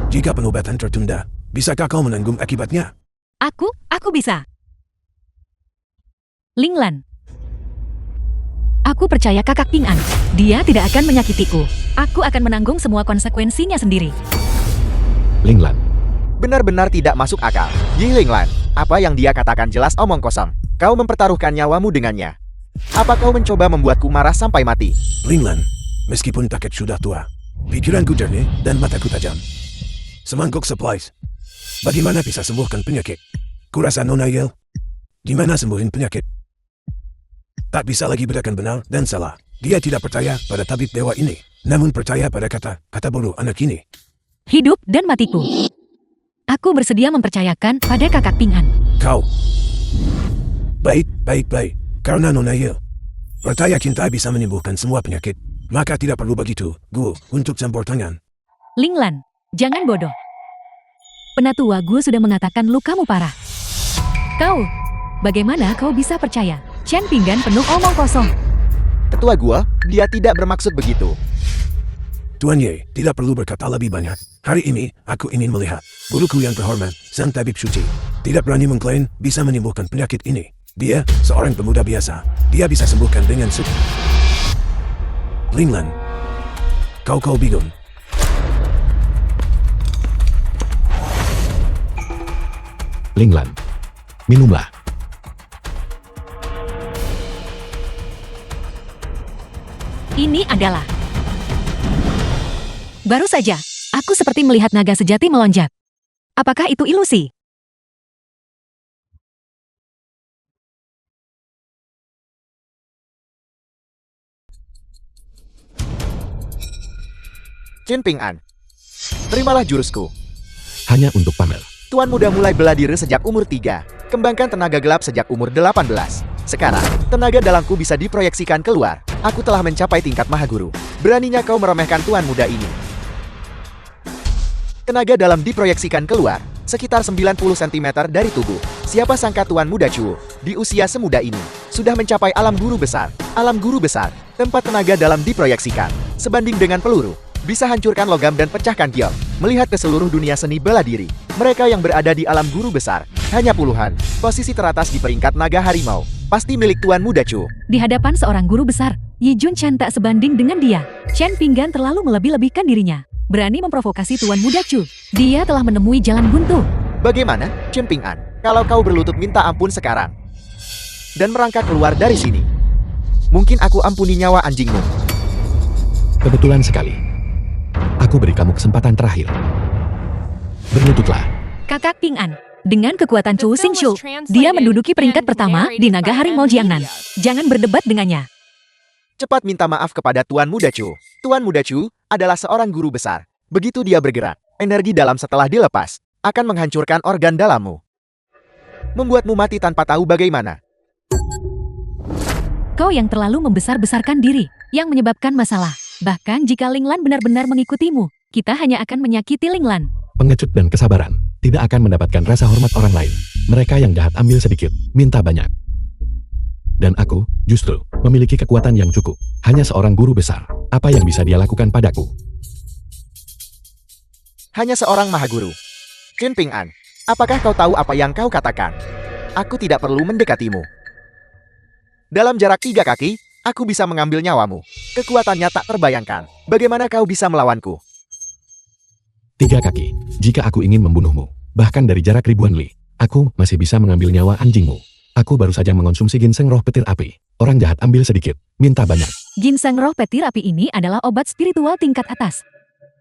Jika pengobatan tertunda, bisakah kau menanggung akibatnya? Aku bisa. Linglan. Aku percaya kakak Ping'an. Dia tidak akan menyakitiku. Aku akan menanggung semua konsekuensinya sendiri. Linglan, Benar-benar tidak masuk akal. Yi Linglan, apa yang dia katakan jelas omong kosong. Kau mempertaruhkan nyawamu dengannya. Apa kau mencoba membuatku marah sampai mati? Linglan, meskipun kakek sudah tua, pikiranku jernih dan mataku tajam. Semangkuk supplies. Bagaimana bisa sembuhkan penyakit? Kurasa Nonayel, gimana sembuhin penyakit? Tak bisa lagi bedakan benar dan salah. Dia tidak percaya pada tabib dewa ini, namun percaya pada kata bodoh anak ini. Hidup dan matiku. Aku bersedia mempercayakan pada kakak Ping'an. Kau. Baik. Karena Nonayel percaya cinta bisa menyembuhkan semua penyakit, maka tidak perlu begitu, Gu, untuk campur tangan. Linglan, jangan bodoh. Penatua Gu sudah mengatakan lukamu parah. Bagaimana kau bisa percaya? Chen Pinggan penuh omong kosong. Ketua gua, dia tidak bermaksud begitu. Tuan Ye, tidak perlu berkata lebih banyak. Hari ini, aku ingin melihat guruku yang terhormat, Sang Tabib Suci. Tidak berani mengklaim bisa menyembuhkan penyakit ini. Dia, seorang pemuda biasa. Dia bisa sembuhkan dengan sup. Linglan, kau bingung. Linglan, minumlah. Ini adalah... Baru saja, aku seperti melihat naga sejati melonjak. Apakah itu ilusi? Chen Ping'an, terimalah jurusku. Hanya untuk pamer. Tuan muda mulai bela diri sejak umur 3. Kembangkan tenaga gelap sejak umur 18. Sekarang, tenaga dalamku bisa diproyeksikan keluar. Aku telah mencapai tingkat Mahaguru. Beraninya kau meremehkan tuan muda ini. Tenaga dalam diproyeksikan keluar, sekitar 90 cm dari tubuh. Siapa sangka tuan muda Chu, di usia semuda ini, sudah mencapai alam guru besar. Alam guru besar, tempat tenaga dalam diproyeksikan. Sebanding dengan peluru, bisa hancurkan logam dan pecahkan giok. Melihat ke seluruh dunia seni bela diri, mereka yang berada di alam guru besar, hanya puluhan. Posisi teratas di peringkat naga harimau, pasti milik tuan muda Chu. Di hadapan seorang guru besar, Yi Jun Chen tak sebanding dengan dia. Chen Pinggan terlalu melebih-lebihkan dirinya. Berani memprovokasi tuan muda Chu. Dia telah menemui jalan buntu. Bagaimana, Chen Ping'an, kalau kau berlutut minta ampun sekarang dan merangkak keluar dari sini? Mungkin aku ampuni nyawa anjingmu. Kebetulan sekali. Aku beri kamu kesempatan terakhir. Berlututlah. Kakak Ping'an, dengan kekuatan Chu Xingqiu, dia menduduki peringkat pertama di naga harimau Jiangnan. Jangan berdebat dengannya. Cepat minta maaf kepada Tuan Muda Chu. Tuan Muda Chu adalah seorang guru besar. Begitu dia bergerak, energi dalam setelah dilepas akan menghancurkan organ dalammu. Membuatmu mati tanpa tahu bagaimana. Kau yang terlalu membesar-besarkan diri, yang menyebabkan masalah. Bahkan jika Linglan benar-benar mengikutimu, kita hanya akan menyakiti Linglan. Pengecut dan kesabaran tidak akan mendapatkan rasa hormat orang lain. Mereka yang jahat ambil sedikit, minta banyak. Dan aku, justru, memiliki kekuatan yang cukup. Hanya seorang guru besar. Apa yang bisa dia lakukan padaku? hanya seorang mahaguru. Chen Ping'an, apakah kau tahu apa yang kau katakan? Aku tidak perlu mendekatimu. Dalam jarak 3 kaki, aku bisa mengambil nyawamu. Kekuatannya tak terbayangkan. Bagaimana kau bisa melawanku? 3 kaki. Jika aku ingin membunuhmu, bahkan dari jarak ribuan li, aku masih bisa mengambil nyawa anjingmu. Aku baru saja mengonsumsi ginseng roh petir api. Orang jahat ambil sedikit, minta banyak. Ginseng roh petir api ini adalah obat spiritual tingkat atas.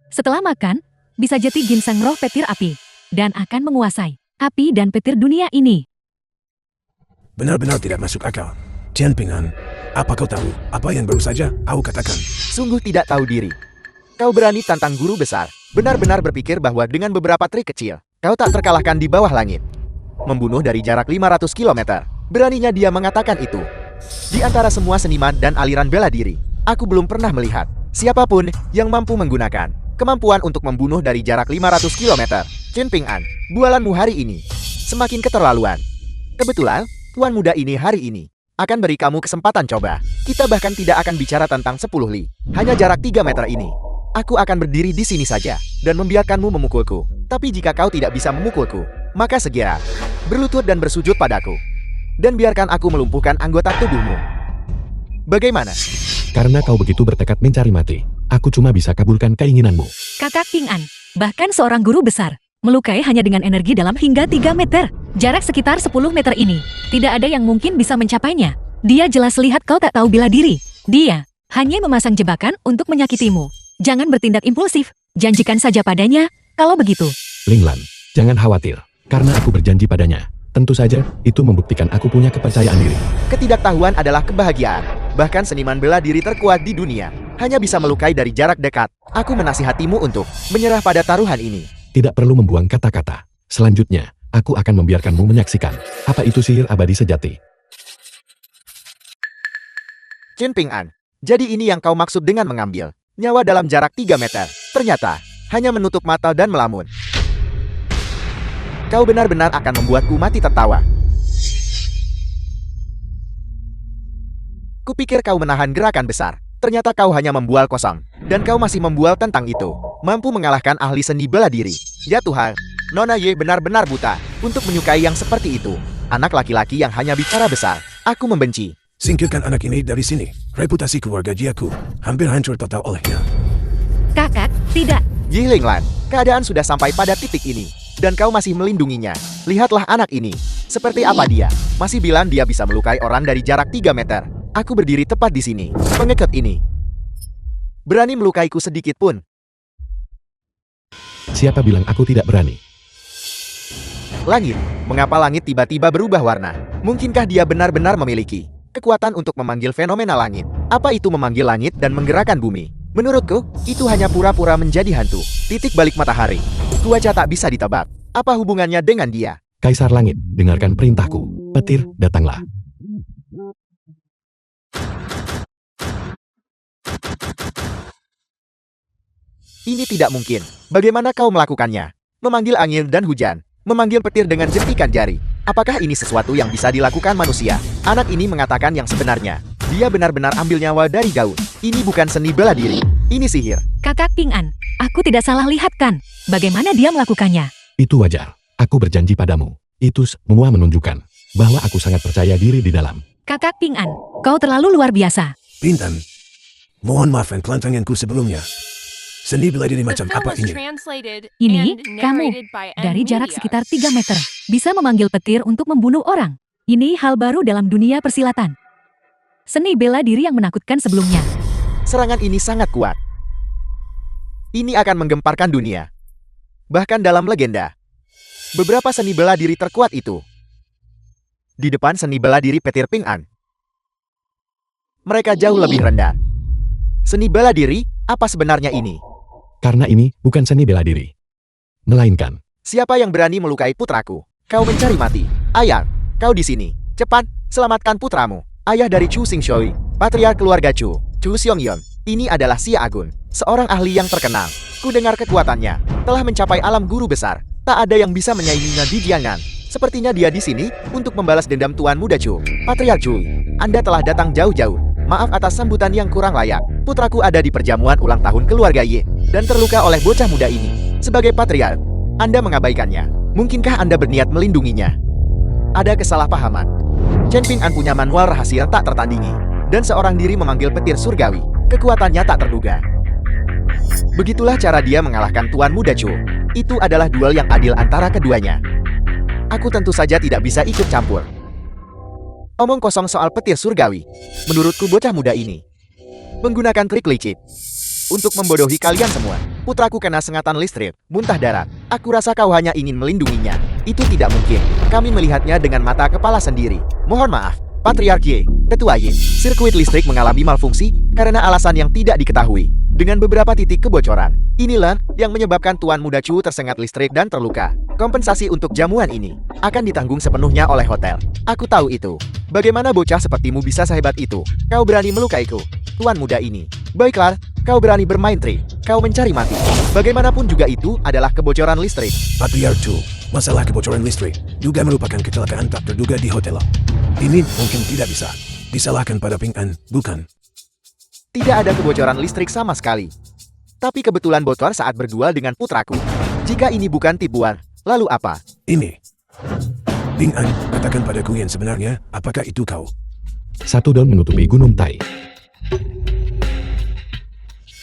Setelah makan, bisa jeti ginseng roh petir api, dan akan menguasai api dan petir dunia ini. Benar-benar tidak masuk akal. Chen Ping'an, apa kau tahu apa yang baru saja aku katakan? Sungguh tidak tahu diri. Kau berani tantang guru besar. Benar-benar berpikir bahwa dengan beberapa trik kecil, kau tak terkalahkan di bawah langit. Membunuh dari jarak 500 km. Beraninya dia mengatakan itu. Di antara semua seniman dan aliran bela diri, aku belum pernah melihat siapapun yang mampu menggunakan kemampuan untuk membunuh dari jarak 500 km. Chen Ping'an, bualanmu hari ini semakin keterlaluan. Kebetulan, tuan muda ini hari ini akan beri kamu kesempatan coba. Kita bahkan tidak akan bicara tentang 10 li. Hanya jarak 3 meter ini. Aku akan berdiri di sini saja dan membiarkanmu memukulku. Tapi jika kau tidak bisa memukulku, maka segera berlutut dan bersujud padaku. Dan biarkan aku melumpuhkan anggota tubuhmu. Bagaimana? Karena kau begitu bertekad mencari mati, aku cuma bisa kabulkan keinginanmu. Kakak Ping'an, bahkan seorang guru besar, melukai hanya dengan energi dalam hingga 3 meter. Jarak sekitar 10 meter ini, tidak ada yang mungkin bisa mencapainya. Dia jelas lihat kau tak tahu bela diri. Dia hanya memasang jebakan untuk menyakitimu. Jangan bertindak impulsif, janjikan saja padanya, kalau begitu. Linglan, jangan khawatir, karena aku berjanji padanya. Tentu saja, itu membuktikan aku punya kepercayaan diri. Ketidaktahuan adalah kebahagiaan. Bahkan seniman bela diri terkuat di dunia hanya bisa melukai dari jarak dekat. Aku menasihatimu untuk menyerah pada taruhan ini. Tidak perlu membuang kata-kata. Selanjutnya, aku akan membiarkanmu menyaksikan apa itu sihir abadi sejati. Chen Ping'an, jadi ini yang kau maksud dengan mengambil nyawa dalam jarak 3 meter. Ternyata, hanya menutup mata dan melamun. Kau benar-benar akan membuatku mati tertawa. Kupikir kau menahan gerakan besar. Ternyata kau hanya membual kosong. Dan kau masih membual tentang itu. Mampu mengalahkan ahli seni bela diri. Ya Tuhan, Nona Ye benar-benar buta untuk menyukai yang seperti itu. Anak laki-laki yang hanya bicara besar. Aku membenci. Singkirkan anak ini dari sini. Reputasi keluarga Jiaku hampir hancur total olehnya. Kakak, tidak. Yi Linglan, keadaan sudah sampai pada titik ini. Dan kau masih melindunginya. Lihatlah anak ini. Seperti apa dia? Masih bilang dia bisa melukai orang dari jarak 3 meter. Aku berdiri tepat di sini. Pengeket ini berani melukaiku sedikit pun. Siapa bilang aku tidak berani? Langit. Mengapa langit tiba-tiba berubah warna? Mungkinkah dia benar-benar memiliki kekuatan untuk memanggil fenomena langit? Apa itu memanggil langit dan menggerakkan bumi? Menurutku, itu hanya pura-pura menjadi hantu. Titik balik matahari. Cuaca tak bisa ditebak. Apa hubungannya dengan dia? Kaisar Langit, dengarkan perintahku. Petir, datanglah. Ini tidak mungkin. Bagaimana kau melakukannya? Memanggil angin dan hujan. Memanggil petir dengan jentikan jari. Apakah ini sesuatu yang bisa dilakukan manusia? Anak ini mengatakan yang sebenarnya. Dia benar-benar ambil nyawa dari gaun. Ini bukan seni bela diri. Ini sihir. Kakak Ping'an, aku tidak salah lihat kan? Bagaimana dia melakukannya? Itu wajar. Aku berjanji padamu. Itu semua menunjukkan bahwa aku sangat percaya diri di dalam. Kakak Ping'an, kau terlalu luar biasa. Pintan, mohon maafkan kelantanganku sebelumnya. Seni bela diri macam apa ini? Ini, kamu, dari jarak sekitar 3 meter, bisa memanggil petir untuk membunuh orang. Ini hal baru dalam dunia persilatan. Seni bela diri yang menakutkan sebelumnya. Serangan ini sangat kuat. Ini akan menggemparkan dunia. Bahkan dalam legenda, beberapa seni bela diri terkuat itu di depan seni bela diri petir Ping'an, mereka jauh lebih rendah. Seni bela diri, apa sebenarnya ini? Karena ini bukan seni bela diri. Melainkan, Siapa yang berani melukai putraku? Kau mencari mati. Ayah, kau di sini. Cepat, selamatkan putramu. Ayah dari Chu Xingxui, patriark keluarga Chu, Chu Xiongyon. Ini adalah Xia Agun, seorang ahli yang terkenal. Ku dengar kekuatannya telah mencapai alam guru besar. Tak ada yang bisa menyainginya di Jiangnan. Sepertinya dia di sini untuk membalas dendam Tuan Muda Chu. Patriark Chu, Anda telah datang jauh-jauh. Maaf atas sambutan yang kurang layak. Putraku ada di perjamuan ulang tahun keluarga Ye dan terluka oleh bocah muda ini. Sebagai patriark, Anda mengabaikannya. Mungkinkah Anda berniat melindunginya? Ada kesalahpahaman. Chen Ping'an punya manual rahasia tak tertandingi. Dan seorang diri memanggil petir surgawi. Kekuatannya tak terduga. Begitulah cara dia mengalahkan Tuan Muda Chu. Itu adalah duel yang adil antara keduanya. Aku tentu saja tidak bisa ikut campur. Omong kosong soal petir surgawi. Menurutku bocah muda ini menggunakan trik licik untuk membodohi kalian semua. Putraku kena sengatan listrik, muntah darah. Aku rasa kau hanya ingin melindunginya. Itu tidak mungkin. Kami melihatnya dengan mata kepala sendiri. Mohon maaf, Patriark Ye, Ketua Ye. Sirkuit listrik mengalami malfungsi karena alasan yang tidak diketahui. Dengan beberapa titik kebocoran. Inilah yang menyebabkan Tuan Muda Chu tersengat listrik dan terluka. Kompensasi untuk jamuan ini akan ditanggung sepenuhnya oleh hotel. Aku tahu itu. Bagaimana bocah sepertimu bisa sehebat itu? Kau berani melukaiku, Tuan Muda ini. Baiklah, kau berani bermain trik. Kau mencari mati. Bagaimanapun juga itu adalah kebocoran listrik. Patriark Chu, masalah kebocoran listrik juga merupakan kecelakaan tak terduga di hotel. Ini mungkin tidak bisa disalahkan pada Ping'an, bukan? Tidak ada kebocoran listrik sama sekali. Tapi kebetulan bocor saat berduel dengan putraku. Jika ini bukan tipuan, lalu apa? Ini. Ping'an, katakan padaku yang sebenarnya, apakah itu kau? Satu daun menutupi gunung Tai.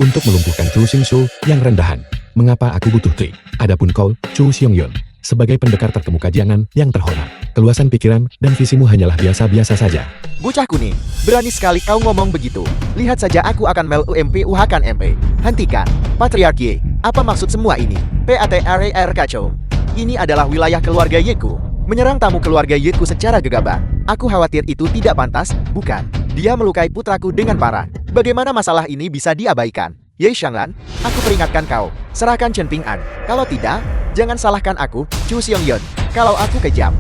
Untuk melumpuhkan Chu Xingqiu yang rendahan. Mengapa aku butuh trik? Adapun kau, Chu Xionghyun, sebagai pendekar terkemuka Jiangan yang terhormat, keluasan pikiran dan visimu hanyalah biasa-biasa saja. Bocah kuning, berani sekali kau ngomong begitu. Lihat saja aku akan melumpuhkan MP. Hentikan, Patriark Ye. Apa maksud semua ini? PATRAR kacau. Ini adalah wilayah keluarga Yeku. Menyerang tamu keluarga Yeku secara gegabah. Aku khawatir itu tidak pantas, bukan? Dia melukai putraku dengan parah. Bagaimana masalah ini bisa diabaikan? Ye Xianglan, aku peringatkan kau. Serahkan Chen Ping'an. Kalau tidak, jangan salahkan aku, Chu Xionghyun. Kalau aku kejam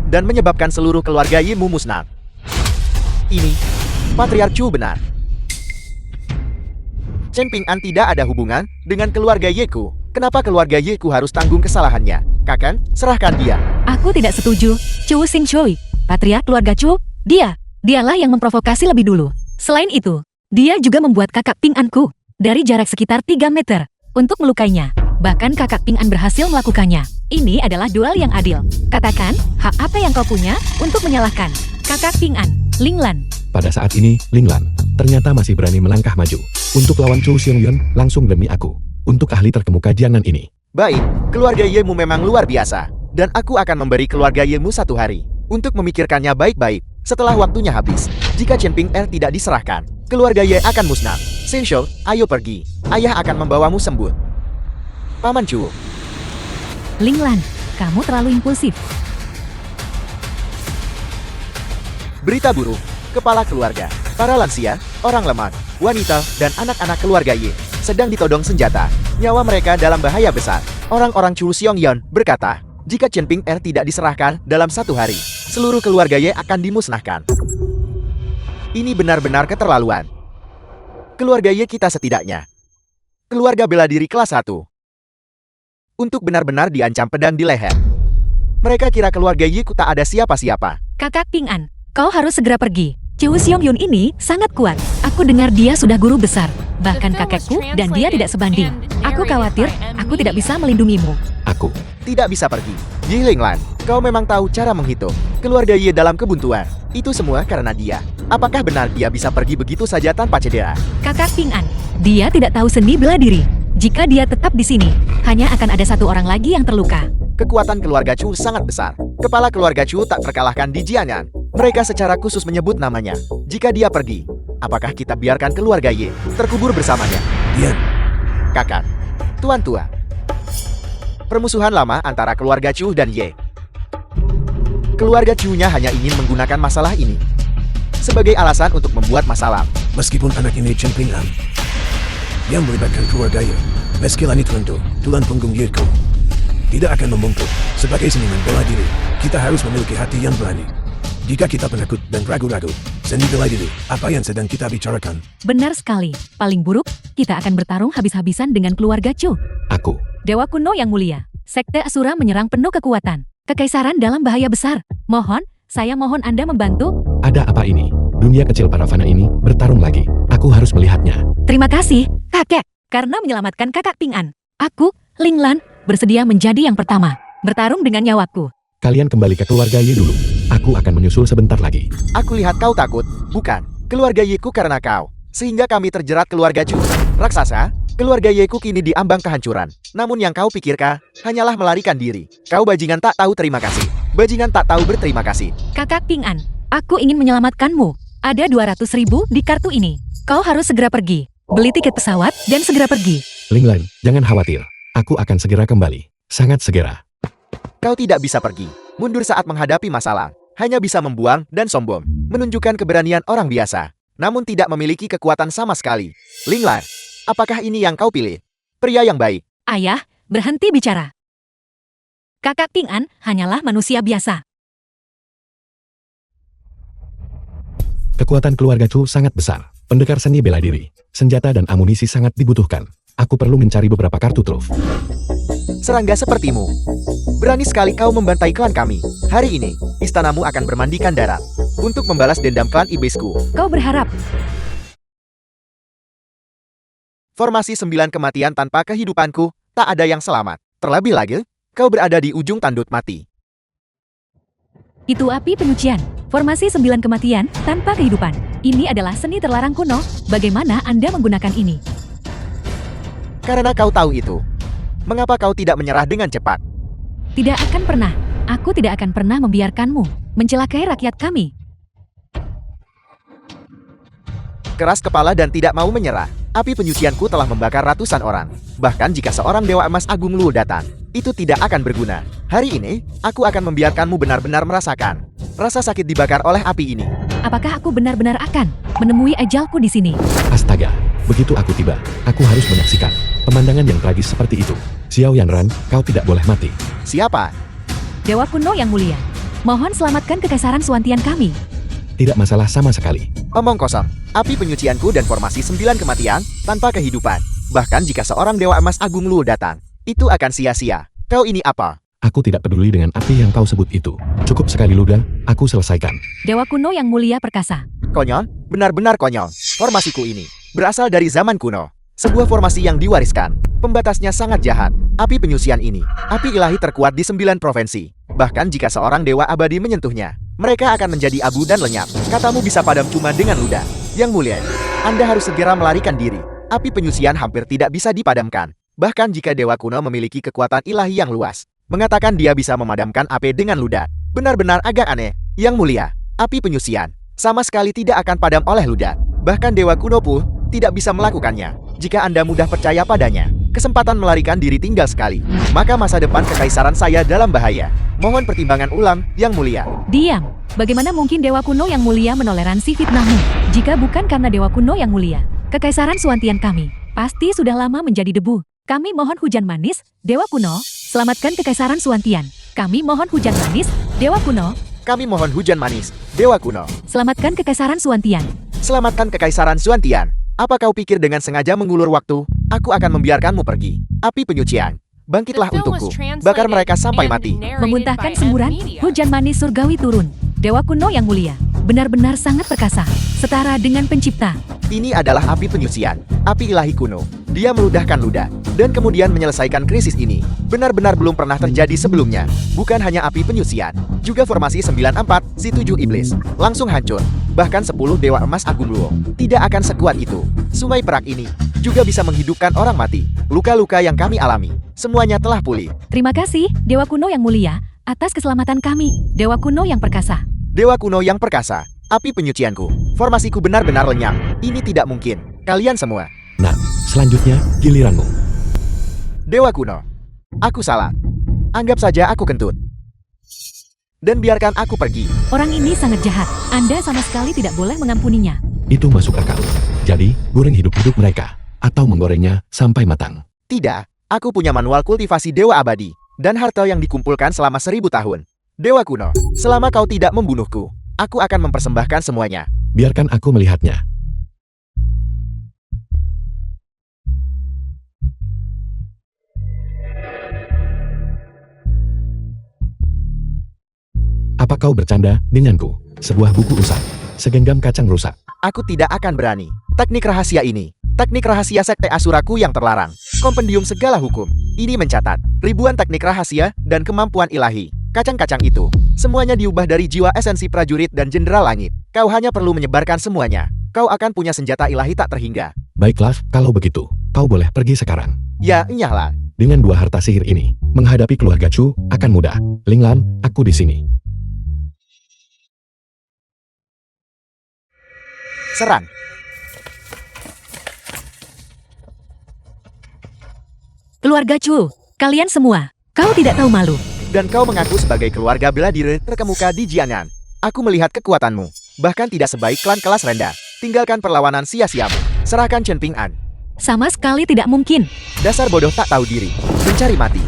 dan menyebabkan seluruh keluarga Yemu musnah. Ini, Patriark Chu benar. Chen Ping'an tidak ada hubungan dengan keluarga Yeku. Kenapa keluarga Yeku harus tanggung kesalahannya? Kakang, serahkan dia. Aku tidak setuju. Chu Xingqiu, patriark keluarga Chu, dialah yang memprovokasi lebih dulu. Selain itu, dia juga membuat kakak Ping'anku dari jarak sekitar 3 meter untuk melukainya. Bahkan kakak Ping'an berhasil melakukannya. Ini adalah duel yang adil. Katakan, hak apa yang kau punya untuk menyalahkan kakak Ping'an, Linglan? Pada saat ini, Linglan ternyata masih berani melangkah maju. Untuk lawan Chu Xionghyun, langsung demi aku. Untuk ahli terkemuka Jiangan ini. Baik, keluarga Yemu memang luar biasa. Dan aku akan memberi keluarga Yemu 1 hari untuk memikirkannya baik-baik setelah waktunya habis. Jika Chen Ping'an tidak diserahkan, keluarga Ye akan musnah. Sensho, ayo pergi. Ayah akan membawamu sembuh. Paman Chu. Linglan, kamu terlalu impulsif. Berita buruk, kepala keluarga, para lansia, orang lemah, wanita, dan anak-anak keluarga Ye sedang ditodong senjata. Nyawa mereka dalam bahaya besar. Orang-orang Chu Xionghyun berkata, jika Chen Ping'an tidak diserahkan dalam 1 hari, seluruh keluarga Ye akan dimusnahkan. Ini benar-benar keterlaluan. Keluarga Ye kita setidaknya keluarga bela diri kelas 1. Untuk benar-benar diancam pedang di leher. Mereka kira keluarga Ye tak ada siapa-siapa. Kakak Ping'an, kau harus segera pergi. Chu Xionghyun ini sangat kuat. Aku dengar dia sudah guru besar. Bahkan kakekku dan dia tidak sebanding. Aku khawatir aku tidak bisa melindungimu. Aku Tidak bisa pergi. Yi Linglan, kau memang tahu cara menghitung. Keluarga Ye dalam kebuntuan. Itu semua karena dia. Apakah benar dia bisa pergi begitu saja tanpa cedera? Kakak Ping'an, dia tidak tahu seni bela diri. Jika dia tetap di sini, hanya akan ada 1 orang lagi yang terluka. Kekuatan keluarga Chu sangat besar. Kepala keluarga Chu tak terkalahkan di Jiangan. Mereka secara khusus menyebut namanya. Jika dia pergi, apakah kita biarkan keluarga Ye terkubur bersamanya? Dian, Kakak, Tuan Tua. Permusuhan lama antara keluarga Chu dan Ye. Keluarga Chu-nya hanya ingin menggunakan masalah ini sebagai alasan untuk membuat masalah. meskipun anak ini Chen Ping'an yang melibatkan keluarga Ye, meski langit tentu, tulang punggung Yeku tidak akan membungkuk. Sebagai seniman bela diri, kita harus memiliki hati yang berani. Jika kita penakut dan ragu-ragu, seni bela diri, apa yang sedang kita bicarakan? Benar sekali. Paling buruk, kita akan bertarung habis-habisan dengan keluarga Chu. Aku Dewa kuno yang mulia. Sekte Asura menyerang penuh kekuatan. Kekaisaran dalam bahaya besar. Saya mohon Anda membantu. Ada apa ini? Dunia kecil para fana ini bertarung lagi. Aku harus melihatnya. Terima kasih, kakek. Karena menyelamatkan kakak Ping'an. Aku Linglan, bersedia menjadi yang pertama. Bertarung dengan nyawaku. Kalian kembali ke keluarga Ye dulu. Aku akan menyusul sebentar lagi. Aku lihat kau takut, bukan? Keluarga Yeku karena kau. Sehingga kami terjerat keluarga Chu. Raksasa, keluarga Yeku kini diambang kehancuran. Namun yang kau pikirkan, hanyalah melarikan diri. Kau bajingan tak tahu terima kasih. Bajingan tak tahu berterima kasih. Kakak Ping An, aku ingin menyelamatkanmu. Ada 200.000 di kartu ini. Kau harus segera pergi. Beli tiket pesawat dan segera pergi. Linglan, jangan khawatir. Aku akan segera kembali. Sangat segera. Kau tidak bisa pergi. Mundur saat menghadapi masalah. Hanya bisa membuang dan sombong. Menunjukkan keberanian orang biasa. Namun tidak memiliki kekuatan sama sekali. Linglan, apakah ini yang kau pilih? Pria yang baik. Ayah, berhenti bicara. Kakak Ping An hanyalah manusia biasa. Kekuatan keluarga Chu sangat besar. Pendekar seni bela diri. Senjata dan amunisi sangat dibutuhkan. Aku perlu mencari beberapa kartu truf. Serangga sepertimu. Berani sekali kau membantai klan kami. Hari ini, istanamu akan bermandikan darah. Untuk membalas dendam klan iblisku. Kau berharap Formasi 9 kematian tanpa kehidupanku, tak ada yang selamat. Terlebih lagi, kau berada di ujung tanduk mati. itu api penyucian. Formasi 9 kematian tanpa kehidupan. Ini adalah seni terlarang kuno. Bagaimana Anda menggunakan ini? Karena kau tahu itu. Mengapa kau tidak menyerah dengan cepat? Tidak akan pernah. Aku tidak akan pernah membiarkanmu mencelakai rakyat kami. Keras kepala dan tidak mau menyerah. Api penyucianku telah membakar ratusan orang. Bahkan jika seorang Dewa Emas Agung Luo datang, itu tidak akan berguna. Hari ini, aku akan membiarkanmu benar-benar merasakan rasa sakit dibakar oleh api ini. Apakah aku benar-benar akan menemui ajalku di sini? Astaga, begitu aku tiba, aku harus menyaksikan pemandangan yang tragis seperti itu. Xiao Yanran, kau tidak boleh mati. Siapa? Dewa kuno yang mulia. Mohon selamatkan kekaisaran Suantian kami. Tidak masalah sama sekali. Omong kosong. Api penyucianku dan formasi 9 kematian tanpa kehidupan. Bahkan jika seorang Dewa Emas Agung Luo datang, itu akan sia-sia. Kau ini apa? Aku tidak peduli dengan api yang kau sebut itu. Cukup sekali ludah, aku selesaikan. Dewa kuno yang mulia perkasa. Konyol? Benar-benar konyol. Formasiku ini berasal dari zaman kuno. Sebuah formasi yang diwariskan. Pembatasnya sangat jahat. Api penyucian ini, api ilahi terkuat di 9 provinsi. Bahkan jika seorang dewa abadi menyentuhnya, mereka akan menjadi abu dan lenyap. Katamu bisa padam cuma dengan ludah. Yang mulia, Anda harus segera melarikan diri. Api penyucian hampir tidak bisa dipadamkan. Bahkan jika dewa kuno memiliki kekuatan ilahi yang luas, mengatakan dia bisa memadamkan api dengan ludah. Benar-benar agak aneh. Yang mulia, api penyucian sama sekali tidak akan padam oleh ludah. Bahkan dewa kuno pun tidak bisa melakukannya. Jika Anda mudah percaya padanya, kesempatan melarikan diri tinggal sekali. Maka masa depan kekaisaran saya dalam bahaya. Mohon pertimbangan ulang, Yang mulia. Diam. Bagaimana mungkin Dewa kuno yang mulia menoleransi fitnahmu? Jika bukan karena Dewa kuno yang mulia, kekaisaran Suantian kami pasti sudah lama menjadi debu. Kami mohon hujan manis, Dewa kuno, selamatkan kekaisaran Suantian. Kami mohon hujan manis, Dewa kuno, Kami mohon hujan manis, Dewa kuno. selamatkan kekaisaran Suantian. Selamatkan kekaisaran Suantian. Apa kau pikir dengan sengaja mengulur waktu? Aku akan membiarkanmu pergi. Api penyucian. Bangkitlah untukku. Bakar mereka sampai mati. Memuntahkan semburan, hujan manis surgawi turun. Dewa kuno yang mulia, benar-benar sangat perkasa, setara dengan pencipta. Ini adalah api penyucian. Api ilahi kuno. Dia meludahkan ludah. Dan kemudian menyelesaikan krisis ini. Benar-benar belum pernah terjadi sebelumnya. Bukan hanya api penyucian. Juga formasi 94, si 7 iblis. Langsung hancur. Bahkan 10 Dewa Emas Agung Luo. Tidak akan sekuat itu. Sungai perak ini juga bisa menghidupkan orang mati. Luka-luka yang kami alami, semuanya telah pulih. Terima kasih, Dewa kuno yang mulia, atas keselamatan kami. Dewa kuno yang perkasa. Dewa kuno yang perkasa. Api penyucianku. Formasiku benar-benar lenyap. Ini tidak mungkin. Kalian semua. Nah, selanjutnya, giliranmu. Dewa kuno. Aku salah. Anggap saja aku kentut. Dan biarkan aku pergi. Orang ini sangat jahat. Anda sama sekali tidak boleh mengampuninya. Itu masuk akal. Jadi, goreng hidup-hidup mereka. Atau menggorengnya sampai matang. Tidak, aku punya manual kultivasi dewa abadi. Dan harta yang dikumpulkan selama 1000 tahun. Dewa kuno, selama kau tidak membunuhku, aku akan mempersembahkan semuanya. Biarkan aku melihatnya. Apa kau bercanda denganku? Sebuah buku rusak. Segenggam kacang rusak. Aku tidak akan berani. Teknik rahasia ini. Teknik rahasia sekte Asuraku yang terlarang. Kompendium segala hukum. Ini mencatat ribuan teknik rahasia dan kemampuan ilahi. Kacang-kacang itu, semuanya diubah dari jiwa esensi prajurit dan jenderal langit. Kau hanya perlu menyebarkan semuanya. Kau akan punya senjata ilahi tak terhingga. Baiklah, kalau begitu, kau boleh pergi sekarang. Ya, nyahlah. Dengan 2 harta sihir ini, menghadapi keluarga Chu akan mudah. Linglan, aku di sini. Serang. Keluarga Chu, kalian semua, kau tidak tahu malu. Dan kau mengaku sebagai keluarga bela diri terkemuka di Jiangnan. Aku melihat kekuatanmu. Bahkan tidak sebaik klan kelas rendah. Tinggalkan perlawanan sia-siamu. Serahkan Chen Ping'an. Sama sekali tidak mungkin. Dasar bodoh tak tahu diri. Mencari mati.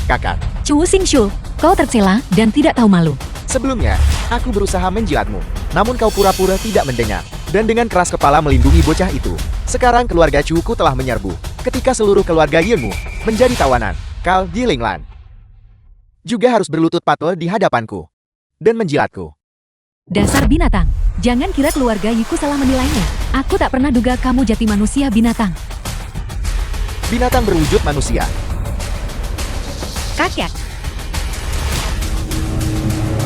Kakak. Chu Xingshu, kau tercela dan tidak tahu malu. Sebelumnya, aku berusaha menjilatmu. Namun kau pura-pura tidak mendengar. Dan dengan keras kepala melindungi bocah itu. Sekarang keluarga Chuku telah menyerbu. Ketika seluruh keluarga Yilmu menjadi tawanan, kau, Yilinglan, juga harus berlutut patuh di hadapanku. Dan menjilatku. Dasar binatang. Jangan kira keluarga Yiku salah menilaimu. Aku tak pernah duga kamu jati manusia binatang. Binatang berwujud manusia. Kakek.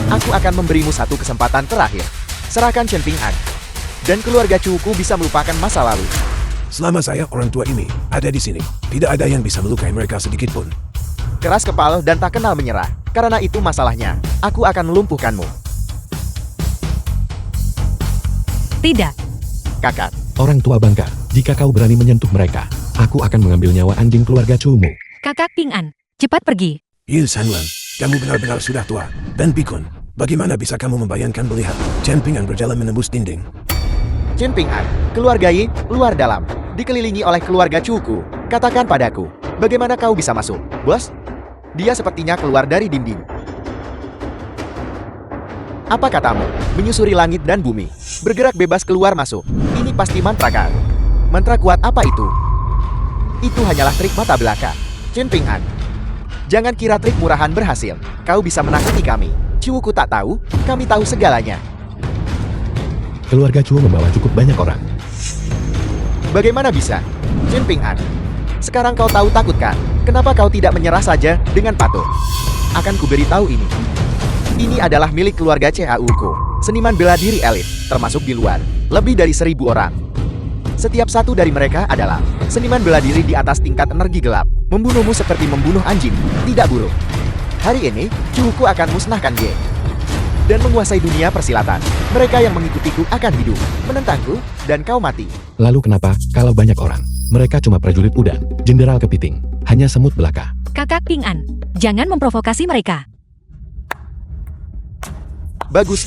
Aku akan memberimu satu kesempatan terakhir. Serahkan Chen Ping'an. Dan keluarga Chuku bisa melupakan masa lalu. Selama saya orang tua ini ada di sini, tidak ada yang bisa melukai mereka sedikit pun. Keras kepala dan tak kenal menyerah. Karena itu masalahnya. Aku akan melumpuhkanmu. Tidak. Kakak. Orang tua bangka, jika kau berani menyentuh mereka, aku akan mengambil nyawa anjing keluarga Chu-mu. Kakak Ping'an, cepat pergi. Yil Sanlan, kamu benar-benar sudah tua. Dan pikun, bagaimana bisa kamu membayangkan melihat Chen Ping'an berjalan menembus dinding? Chen Ping'an, keluarga Yi, luar dalam. Dikelilingi oleh keluarga Chuku. Katakan padaku, bagaimana kau bisa masuk, bos? Dia sepertinya keluar dari dinding. Apa katamu? Menyusuri langit dan bumi. Bergerak bebas keluar masuk. Ini pasti mantra kan? Mantra kuat apa itu? Itu hanyalah trik mata belaka. Chen Ping'an. Jangan kira trik murahan berhasil. Kau bisa menakuti kami. Chuku tak tahu, kami tahu segalanya. Keluarga Chu membawa cukup banyak orang. Bagaimana bisa? Chen Ping'an. Sekarang kau tahu takut kan? Kenapa kau tidak menyerah saja dengan patuh? Akan kuberitahu ini. Ini adalah milik keluarga CHUko, seniman bela diri elit, termasuk di luar, lebih dari 1000 orang. Setiap satu dari mereka adalah seniman bela diri di atas tingkat energi gelap, membunuhmu seperti membunuh anjing, tidak buruk. Hari ini, Chuku akan musnahkan Ye. Dan menguasai dunia persilatan. Mereka yang mengikutiku akan hidup, menentangku, dan kau mati. Lalu kenapa, kalau banyak orang? Mereka cuma prajurit udan, jenderal kepiting, hanya semut belaka. Kakak Ping'an, jangan memprovokasi mereka. Bagus.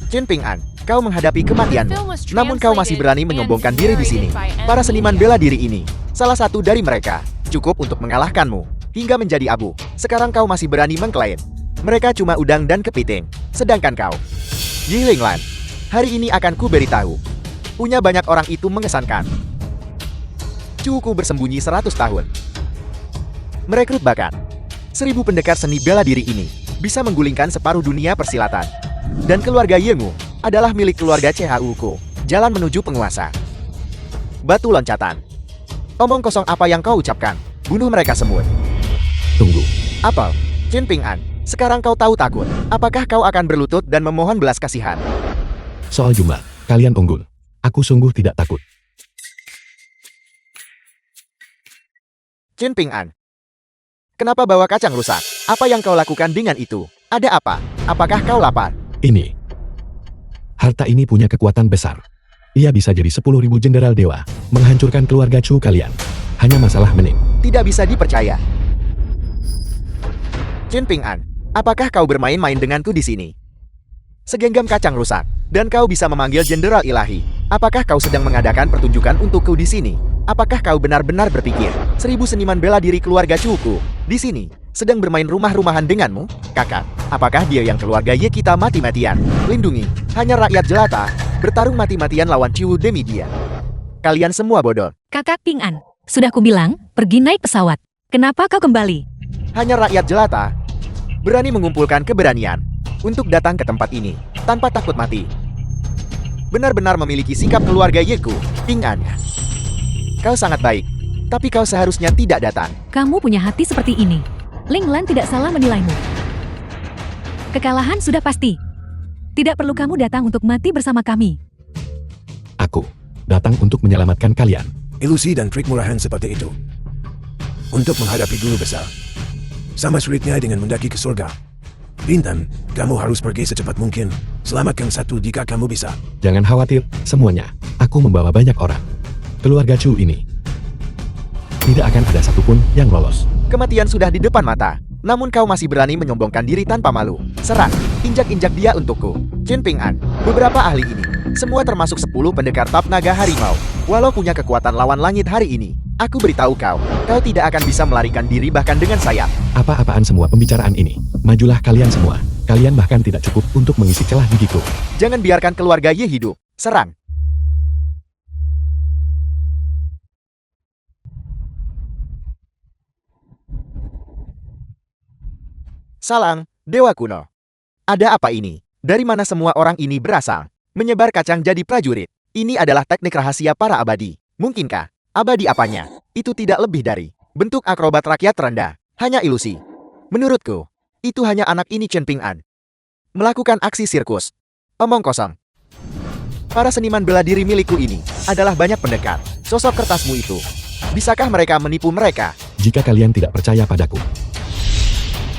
Chen Ping'an, kau menghadapi kematianmu. Namun kau masih berani menyombongkan diri di sini. Para seniman bela diri ini, salah satu dari mereka, cukup untuk mengalahkanmu, hingga menjadi abu. Sekarang kau masih berani mengklaim. Mereka cuma udang dan kepiting. Sedangkan kau, Yilinglan, hari ini akan ku beritahu. Punya banyak orang itu mengesankan. Chuku bersembunyi 100 tahun. Merekrut bakat. 1000 pendekar seni bela diri ini bisa menggulingkan separuh dunia persilatan. Dan keluarga Yilmu adalah milik keluarga CHUko. Jalan menuju penguasa. Batu loncatan. Omong kosong apa yang kau ucapkan? Bunuh mereka semua. Tunggu. Apel, Chen Ping'an, sekarang kau tahu takut. Apakah kau akan berlutut dan memohon belas kasihan? Soal jumlah, kalian unggul. Aku sungguh tidak takut. Chen Ping'an, kenapa bawa kacang rusak? Apa yang kau lakukan dengan itu? Ada apa? Apakah kau lapar? Ini. Harta ini punya kekuatan besar. Ia bisa jadi 10.000 jenderal dewa, menghancurkan keluarga Chu kalian. Hanya masalah menit. Tidak bisa dipercaya. Chen Ping'an, apakah kau bermain-main denganku di sini? Segenggam kacang rusak, dan kau bisa memanggil jenderal ilahi. Apakah kau sedang mengadakan pertunjukan untukku di sini? Apakah kau benar-benar berpikir 1000 seniman bela diri keluarga Chuku di sini sedang bermain rumah-rumahan denganmu? Kakak, apakah dia yang keluarga Ye kita mati-matian? Lindungi, hanya rakyat jelata, bertarung mati-matian lawan Ciwu demi dia. Kalian semua bodoh. Kakak Ping'an, sudah kubilang, pergi naik pesawat. Kenapa kau kembali? Hanya rakyat jelata berani mengumpulkan keberanian untuk datang ke tempat ini tanpa takut mati. Benar-benar memiliki sikap keluarga Yeku, Ping'an. Kau sangat baik. Tapi kau seharusnya tidak datang. Kamu punya hati seperti ini. Ling Lan tidak salah menilaimu. Kekalahan sudah pasti. Tidak perlu kamu datang untuk mati bersama kami. Aku datang untuk menyelamatkan kalian. Ilusi dan trik murahan seperti itu. Untuk menghadapi guru besar. Sama sulitnya dengan mendaki ke surga. Bintang, kamu harus pergi secepat mungkin. Selamatkan satu jika kamu bisa. Jangan khawatir, semuanya. Aku membawa banyak orang. Keluarga Chu ini. Tidak akan ada satupun yang lolos. Kematian sudah di depan mata. Namun kau masih berani menyombongkan diri tanpa malu. Serang, injak-injak dia untukku. Chen Ping'an, beberapa ahli ini, semua termasuk 10 pendekar top naga harimau. Walau punya kekuatan lawan langit hari ini, aku beritahu kau, kau tidak akan bisa melarikan diri bahkan dengan sayap. Apa-apaan semua pembicaraan ini? Majulah kalian semua. Kalian bahkan tidak cukup untuk mengisi celah gigiku. Jangan biarkan keluarga Ye hidup. Serang. Salang, Dewa Kuno. Ada apa ini? Dari mana semua orang ini berasal? Menyebar kacang jadi prajurit. Ini adalah teknik rahasia para abadi. Mungkinkah? Abadi apanya? Itu tidak lebih dari bentuk akrobat rakyat rendah. Hanya ilusi. Menurutku, itu hanya anak ini Chen Ping'an. Melakukan aksi sirkus. Omong kosong. Para seniman bela diri milikku ini adalah banyak pendekar. Sosok kertasmu itu. Bisakah mereka menipu mereka? Jika kalian tidak percaya padaku,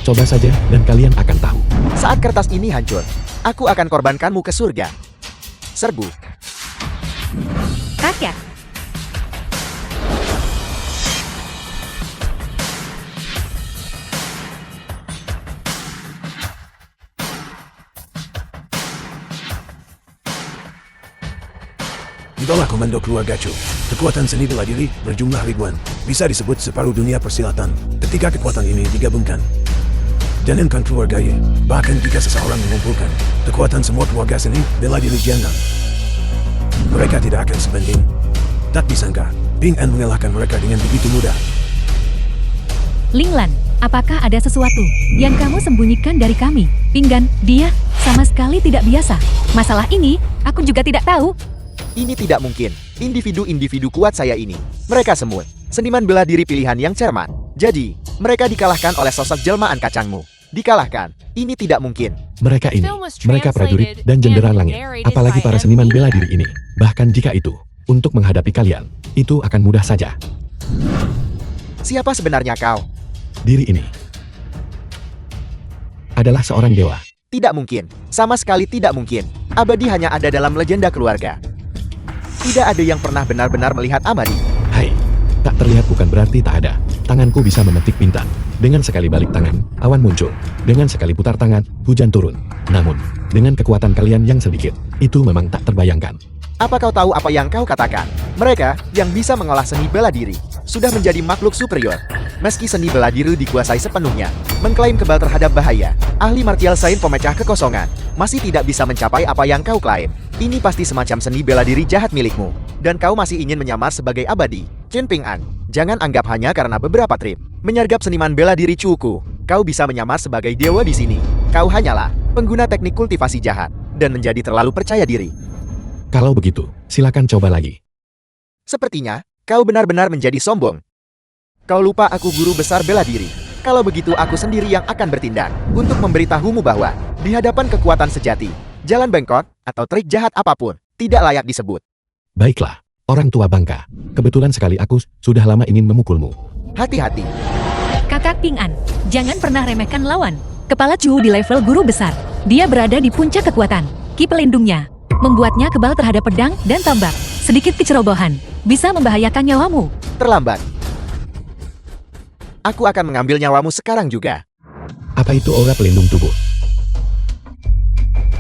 coba saja dan kalian akan tahu. Saat kertas ini hancur, aku akan korbankanmu ke surga. Serbu. Rakyat. Di bawah komando keluarga Chu, kekuatan seni bela diri berjumlah ribuan. Bisa disebut separuh dunia persilatan. Ketika kekuatan ini digabungkan, jangankan keluarga Ye, bahkan jika seseorang mengumpulkan kekuatan semua keluarga seni bela diri Jiangnan, mereka tidak akan sebanding. Tak disangka, Ping'an mengalahkan mereka dengan begitu mudah. Ling Lan, apakah ada sesuatu yang kamu sembunyikan dari kami? Pinggan, dia sama sekali tidak biasa. Masalah ini, aku juga tidak tahu. Ini tidak mungkin. Individu-individu kuat saya ini. Mereka semut. Seniman bela diri pilihan yang cermat. Jadi, mereka dikalahkan oleh sosok jelmaan kacangmu. Dikalahkan. Ini tidak mungkin. Mereka ini, mereka prajurit dan jenderal langit. Apalagi para seniman bela diri ini. Bahkan jika itu, untuk menghadapi kalian, itu akan mudah saja. Siapa sebenarnya kau? Diri ini adalah seorang dewa. Tidak mungkin. Sama sekali tidak mungkin. Abadi hanya ada dalam legenda keluarga. Tidak ada yang pernah benar-benar melihat Abadi. Hai, tak terlihat bukan berarti tak ada. Tanganku bisa memetik bintang. Dengan sekali balik tangan, awan muncul. Dengan sekali putar tangan, hujan turun. Namun, dengan kekuatan kalian yang sedikit, itu memang tak terbayangkan. Apa kau tahu apa yang kau katakan? Mereka yang bisa mengolah seni bela diri sudah menjadi makhluk superior. Meski seni bela diri dikuasai sepenuhnya, mengklaim kebal terhadap bahaya, ahli martial sains pemecah kekosongan masih tidak bisa mencapai apa yang kau klaim. Ini pasti semacam seni bela diri jahat milikmu, dan kau masih ingin menyamar sebagai abadi. Chen Ping'an, jangan anggap hanya karena beberapa trip menyergap seniman bela diri Cuku, kau bisa menyamar sebagai dewa di sini. Kau hanyalah pengguna teknik kultivasi jahat dan menjadi terlalu percaya diri. Kalau begitu, silakan coba lagi. Sepertinya kau benar-benar menjadi sombong. Kau lupa aku guru besar bela diri. Kalau begitu aku sendiri yang akan bertindak untuk memberitahumu bahwa di hadapan kekuatan sejati, jalan bengkok atau trik jahat apapun tidak layak disebut. Baiklah, orang tua bangka. Kebetulan sekali aku sudah lama ingin memukulmu. Hati-hati. Kakak Ping'an, jangan pernah remehkan lawan. Kepala Chu di level guru besar. Dia berada di puncak kekuatan. Ki pelindungnya membuatnya kebal terhadap pedang dan tombak. Sedikit kecerobohan bisa membahayakan nyawamu. Terlambat. Aku akan mengambil nyawamu sekarang juga. Apa itu aura pelindung tubuh?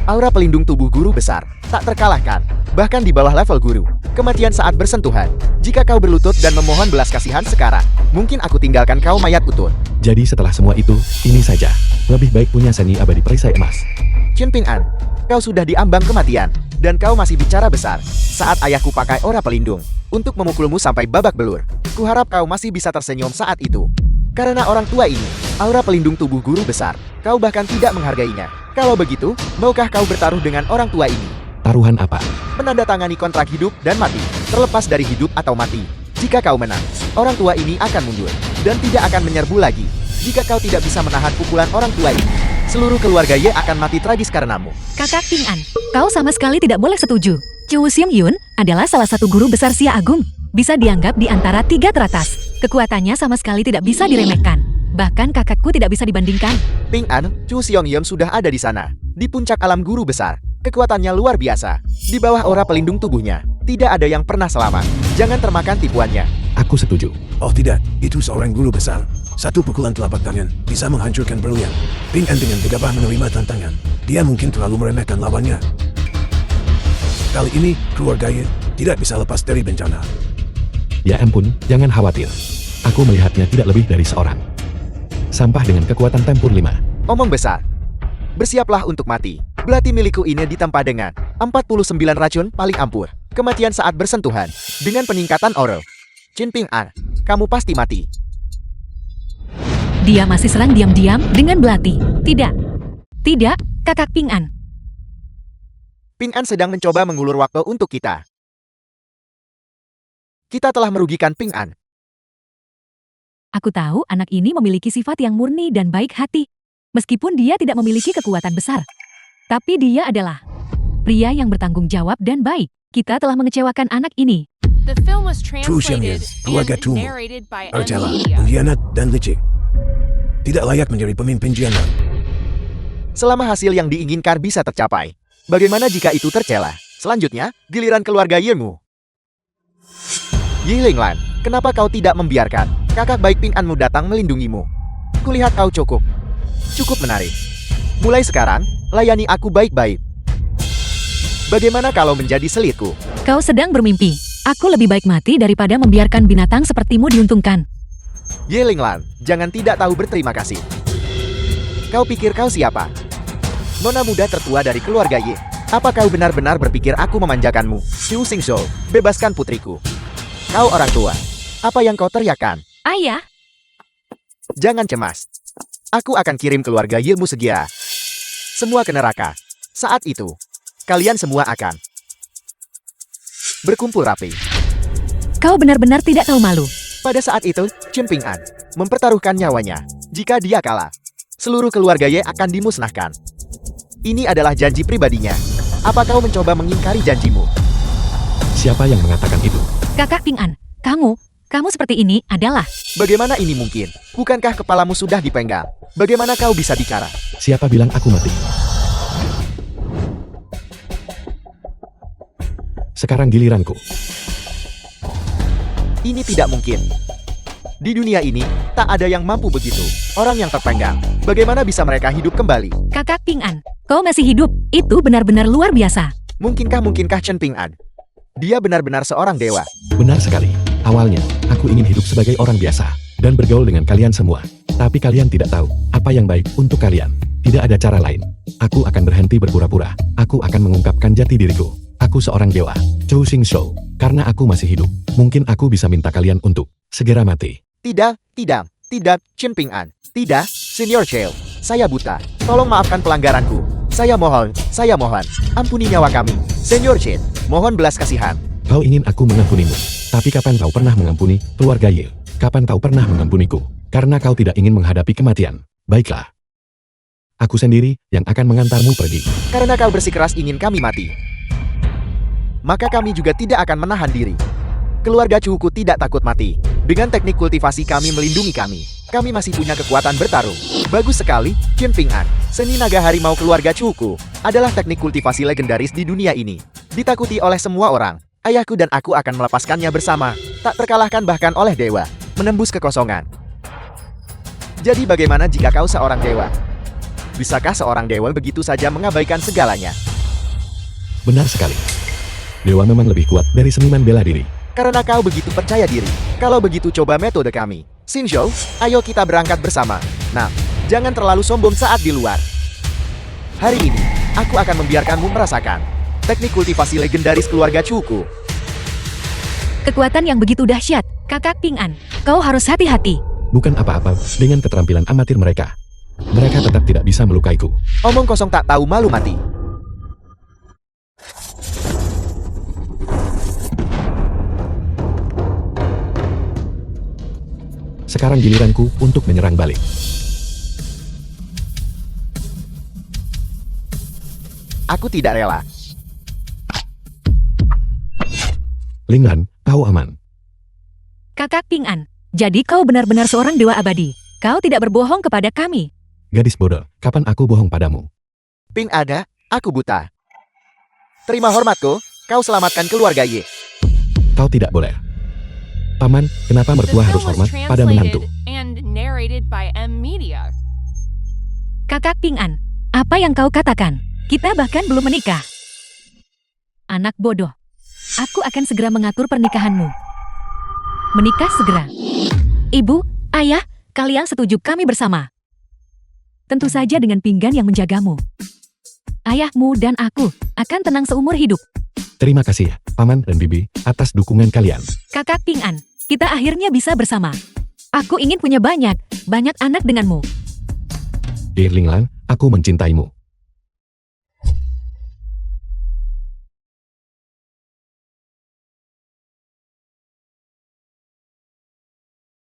Aura pelindung tubuh guru besar tak terkalahkan, bahkan di bawah level guru. Kematian saat bersentuhan. Jika kau berlutut dan memohon belas kasihan sekarang, mungkin aku tinggalkan kau mayat utuh. Jadi setelah semua itu, ini saja. Lebih baik punya seni abadi perisai emas. Chen Ping'an, kau sudah diambang kematian, dan kau masih bicara besar. Saat ayahku pakai aura pelindung untuk memukulmu sampai babak belur, kuharap kau masih bisa tersenyum saat itu. Karena orang tua ini, aura pelindung tubuh guru besar, kau bahkan tidak menghargainya. Kalau begitu, maukah kau bertaruh dengan orang tua ini? Taruhan apa? Menandatangani kontrak hidup dan mati, terlepas dari hidup atau mati. Jika kau menang, orang tua ini akan mundur dan tidak akan menyerbu lagi. Jika kau tidak bisa menahan pukulan orang tua ini, seluruh keluarga Ye akan mati tragis karenamu. Kakak Ping An, kau sama sekali tidak boleh setuju. Chu Xiong Yun adalah salah satu guru besar Xia Agung. Bisa dianggap di antara 3 teratas. Kekuatannya sama sekali tidak bisa diremehkan. Bahkan kakakku tidak bisa dibandingkan. Ping An, Chu Xiong Yun sudah ada di sana, di puncak alam guru besar. Kekuatannya luar biasa. Di bawah aura pelindung tubuhnya, tidak ada yang pernah selamat. Jangan termakan tipuannya. Aku setuju. Oh tidak, itu seorang guru besar. Satu pukulan telapak tangan bisa menghancurkan berlian. Ping An dengan gegabah menerima tantangan. Dia mungkin terlalu meremehkan lawannya. Kali ini, keluarga Ye tidak bisa lepas dari bencana. Ya ampun, jangan khawatir. Aku melihatnya tidak lebih dari seorang. Sampah dengan kekuatan tempur 5. Omong besar. Bersiaplah untuk mati. Belati milikku ini ditempa dengan 49 racun paling ampuh. Kematian saat bersentuhan. Dengan peningkatan aura. Chin Ping An, kamu pasti mati. Dia masih serang diam-diam dengan belati. Tidak. Tidak, kakak Ping An. Ping An sedang mencoba mengulur waktu untuk kita. Kita telah merugikan Ping An. Aku tahu anak ini memiliki sifat yang murni dan baik hati. Meskipun dia tidak memiliki kekuatan besar. Tapi dia adalah pria yang bertanggung jawab dan baik. Kita telah mengecewakan anak ini. The film was Chu Xiong Yun, translated keluarga and Chu, narrated by Arjala, Media. pengkhianat dan licik. Tidak layak menjadi pemimpin Jianan. Selama hasil yang diinginkan bisa tercapai. Bagaimana jika itu tercela? Selanjutnya, giliran keluarga Yemu. Yi Linglan, kenapa kau tidak membiarkan kakak baik Ping Anmu datang melindungimu? Kulihat kau cukup menarik. Mulai sekarang, layani aku baik-baik. Bagaimana kalau menjadi selitku? Kau sedang bermimpi. Aku lebih baik mati daripada membiarkan binatang sepertimu diuntungkan. Ye Linglan, jangan tidak tahu berterima kasih. Kau pikir kau siapa? Nona muda tertua dari keluarga Ye. Apa kau benar-benar berpikir aku memanjakanmu? Xu Xingzhou, bebaskan putriku. Kau orang tua. Apa yang kau teriakkan? Ayah, Jangan cemas. Aku akan kirim keluarga Yemu segera. Semua ke neraka. Saat itu, kalian semua akan berkumpul rapi. kau benar-benar tidak tahu malu. Pada saat itu, Chen Ping An mempertaruhkan nyawanya. Jika dia kalah, seluruh keluarga Ye akan dimusnahkan. Ini adalah janji pribadinya. Apa kau mencoba mengingkari janjimu? Siapa yang mengatakan itu? Kakak Ping An, kamu seperti ini adalah... Bagaimana ini mungkin? Bukankah kepalamu sudah dipenggal? Bagaimana kau bisa bicara? Siapa bilang aku mati? Sekarang giliranku. Ini tidak mungkin. Di dunia ini, tak ada yang mampu begitu. Orang yang terpenggal. Bagaimana bisa mereka hidup kembali? Kakak Ping An, kau masih hidup. Itu benar-benar luar biasa. Mungkinkah Chen Ping An? Dia benar-benar seorang dewa. Benar sekali. Awalnya, aku ingin hidup sebagai orang biasa dan bergaul dengan kalian semua. Tapi kalian tidak tahu apa yang baik untuk kalian. Tidak ada cara lain. Aku akan berhenti berpura-pura. Aku akan mengungkapkan jati diriku. Aku seorang dewa, Chu Xingzhou. Karena aku masih hidup, mungkin aku bisa minta kalian untuk segera mati. Tidak, Chen Ping An. Tidak, Senior Cheo. Saya buta. Tolong maafkan pelanggaranku. Saya mohon. Ampuni nyawa kami. Senior Chen, mohon belas kasihan. Kau ingin aku mengampunimu. Tapi kapan kau pernah mengampuni keluarga Ye? Kapan kau pernah mengampuniku? Karena kau tidak ingin menghadapi kematian. Baiklah. Aku sendiri yang akan mengantarmu pergi. Karena kau bersikeras ingin kami mati, maka kami juga tidak akan menahan diri. Keluarga Cuuku tidak takut mati. Dengan teknik kultivasi kami melindungi kami. Kami masih punya kekuatan bertarung. Bagus sekali, Chen Ping An. Seni naga harimau keluarga Cuuku adalah teknik kultivasi legendaris di dunia ini. Ditakuti oleh semua orang. Ayahku dan aku akan melepaskannya bersama. Tak terkalahkan bahkan oleh dewa. Menembus kekosongan. Jadi bagaimana jika kau seorang dewa? Bisakah seorang dewa begitu saja mengabaikan segalanya? Benar sekali. Dewa memang lebih kuat dari seniman bela diri. Karena kau begitu percaya diri. Kalau begitu coba metode kami. Xingzhou, ayo kita berangkat bersama. Nah, jangan terlalu sombong saat di luar. Hari ini, aku akan membiarkanmu merasakan teknik kultivasi legendaris keluarga Cuuku. Kekuatan yang begitu dahsyat. Kakak Ping An, kau harus hati-hati. Bukan apa-apa dengan keterampilan amatir mereka. Mereka tetap tidak bisa melukaiku. Omong kosong tak tahu malu mati. Sekarang giliranku untuk menyerang balik. Aku tidak rela. Linglan, kau aman. Kakak Ping An, jadi kau benar-benar seorang dewa abadi. Kau tidak berbohong kepada kami. Gadis bodoh, kapan aku bohong padamu? Ping ada, aku buta. Terima hormatku, kau selamatkan keluarga Ye. Kau tidak boleh. Paman, kenapa mertua harus hormat pada menantu? and narrated by M Media. Kakak Ping An, apa yang kau katakan? Kita bahkan belum menikah. Anak bodoh. Aku akan segera mengatur pernikahanmu. Menikah segera. Ibu, ayah, kalian setuju kami bersama? Tentu saja dengan pinggan yang menjagamu. Ayahmu dan aku akan tenang seumur hidup. Terima kasih, Paman dan Bibi, atas dukungan kalian. Kakak Ping An, kita akhirnya bisa bersama. Aku ingin punya banyak anak denganmu. Dear Linglan, aku mencintaimu.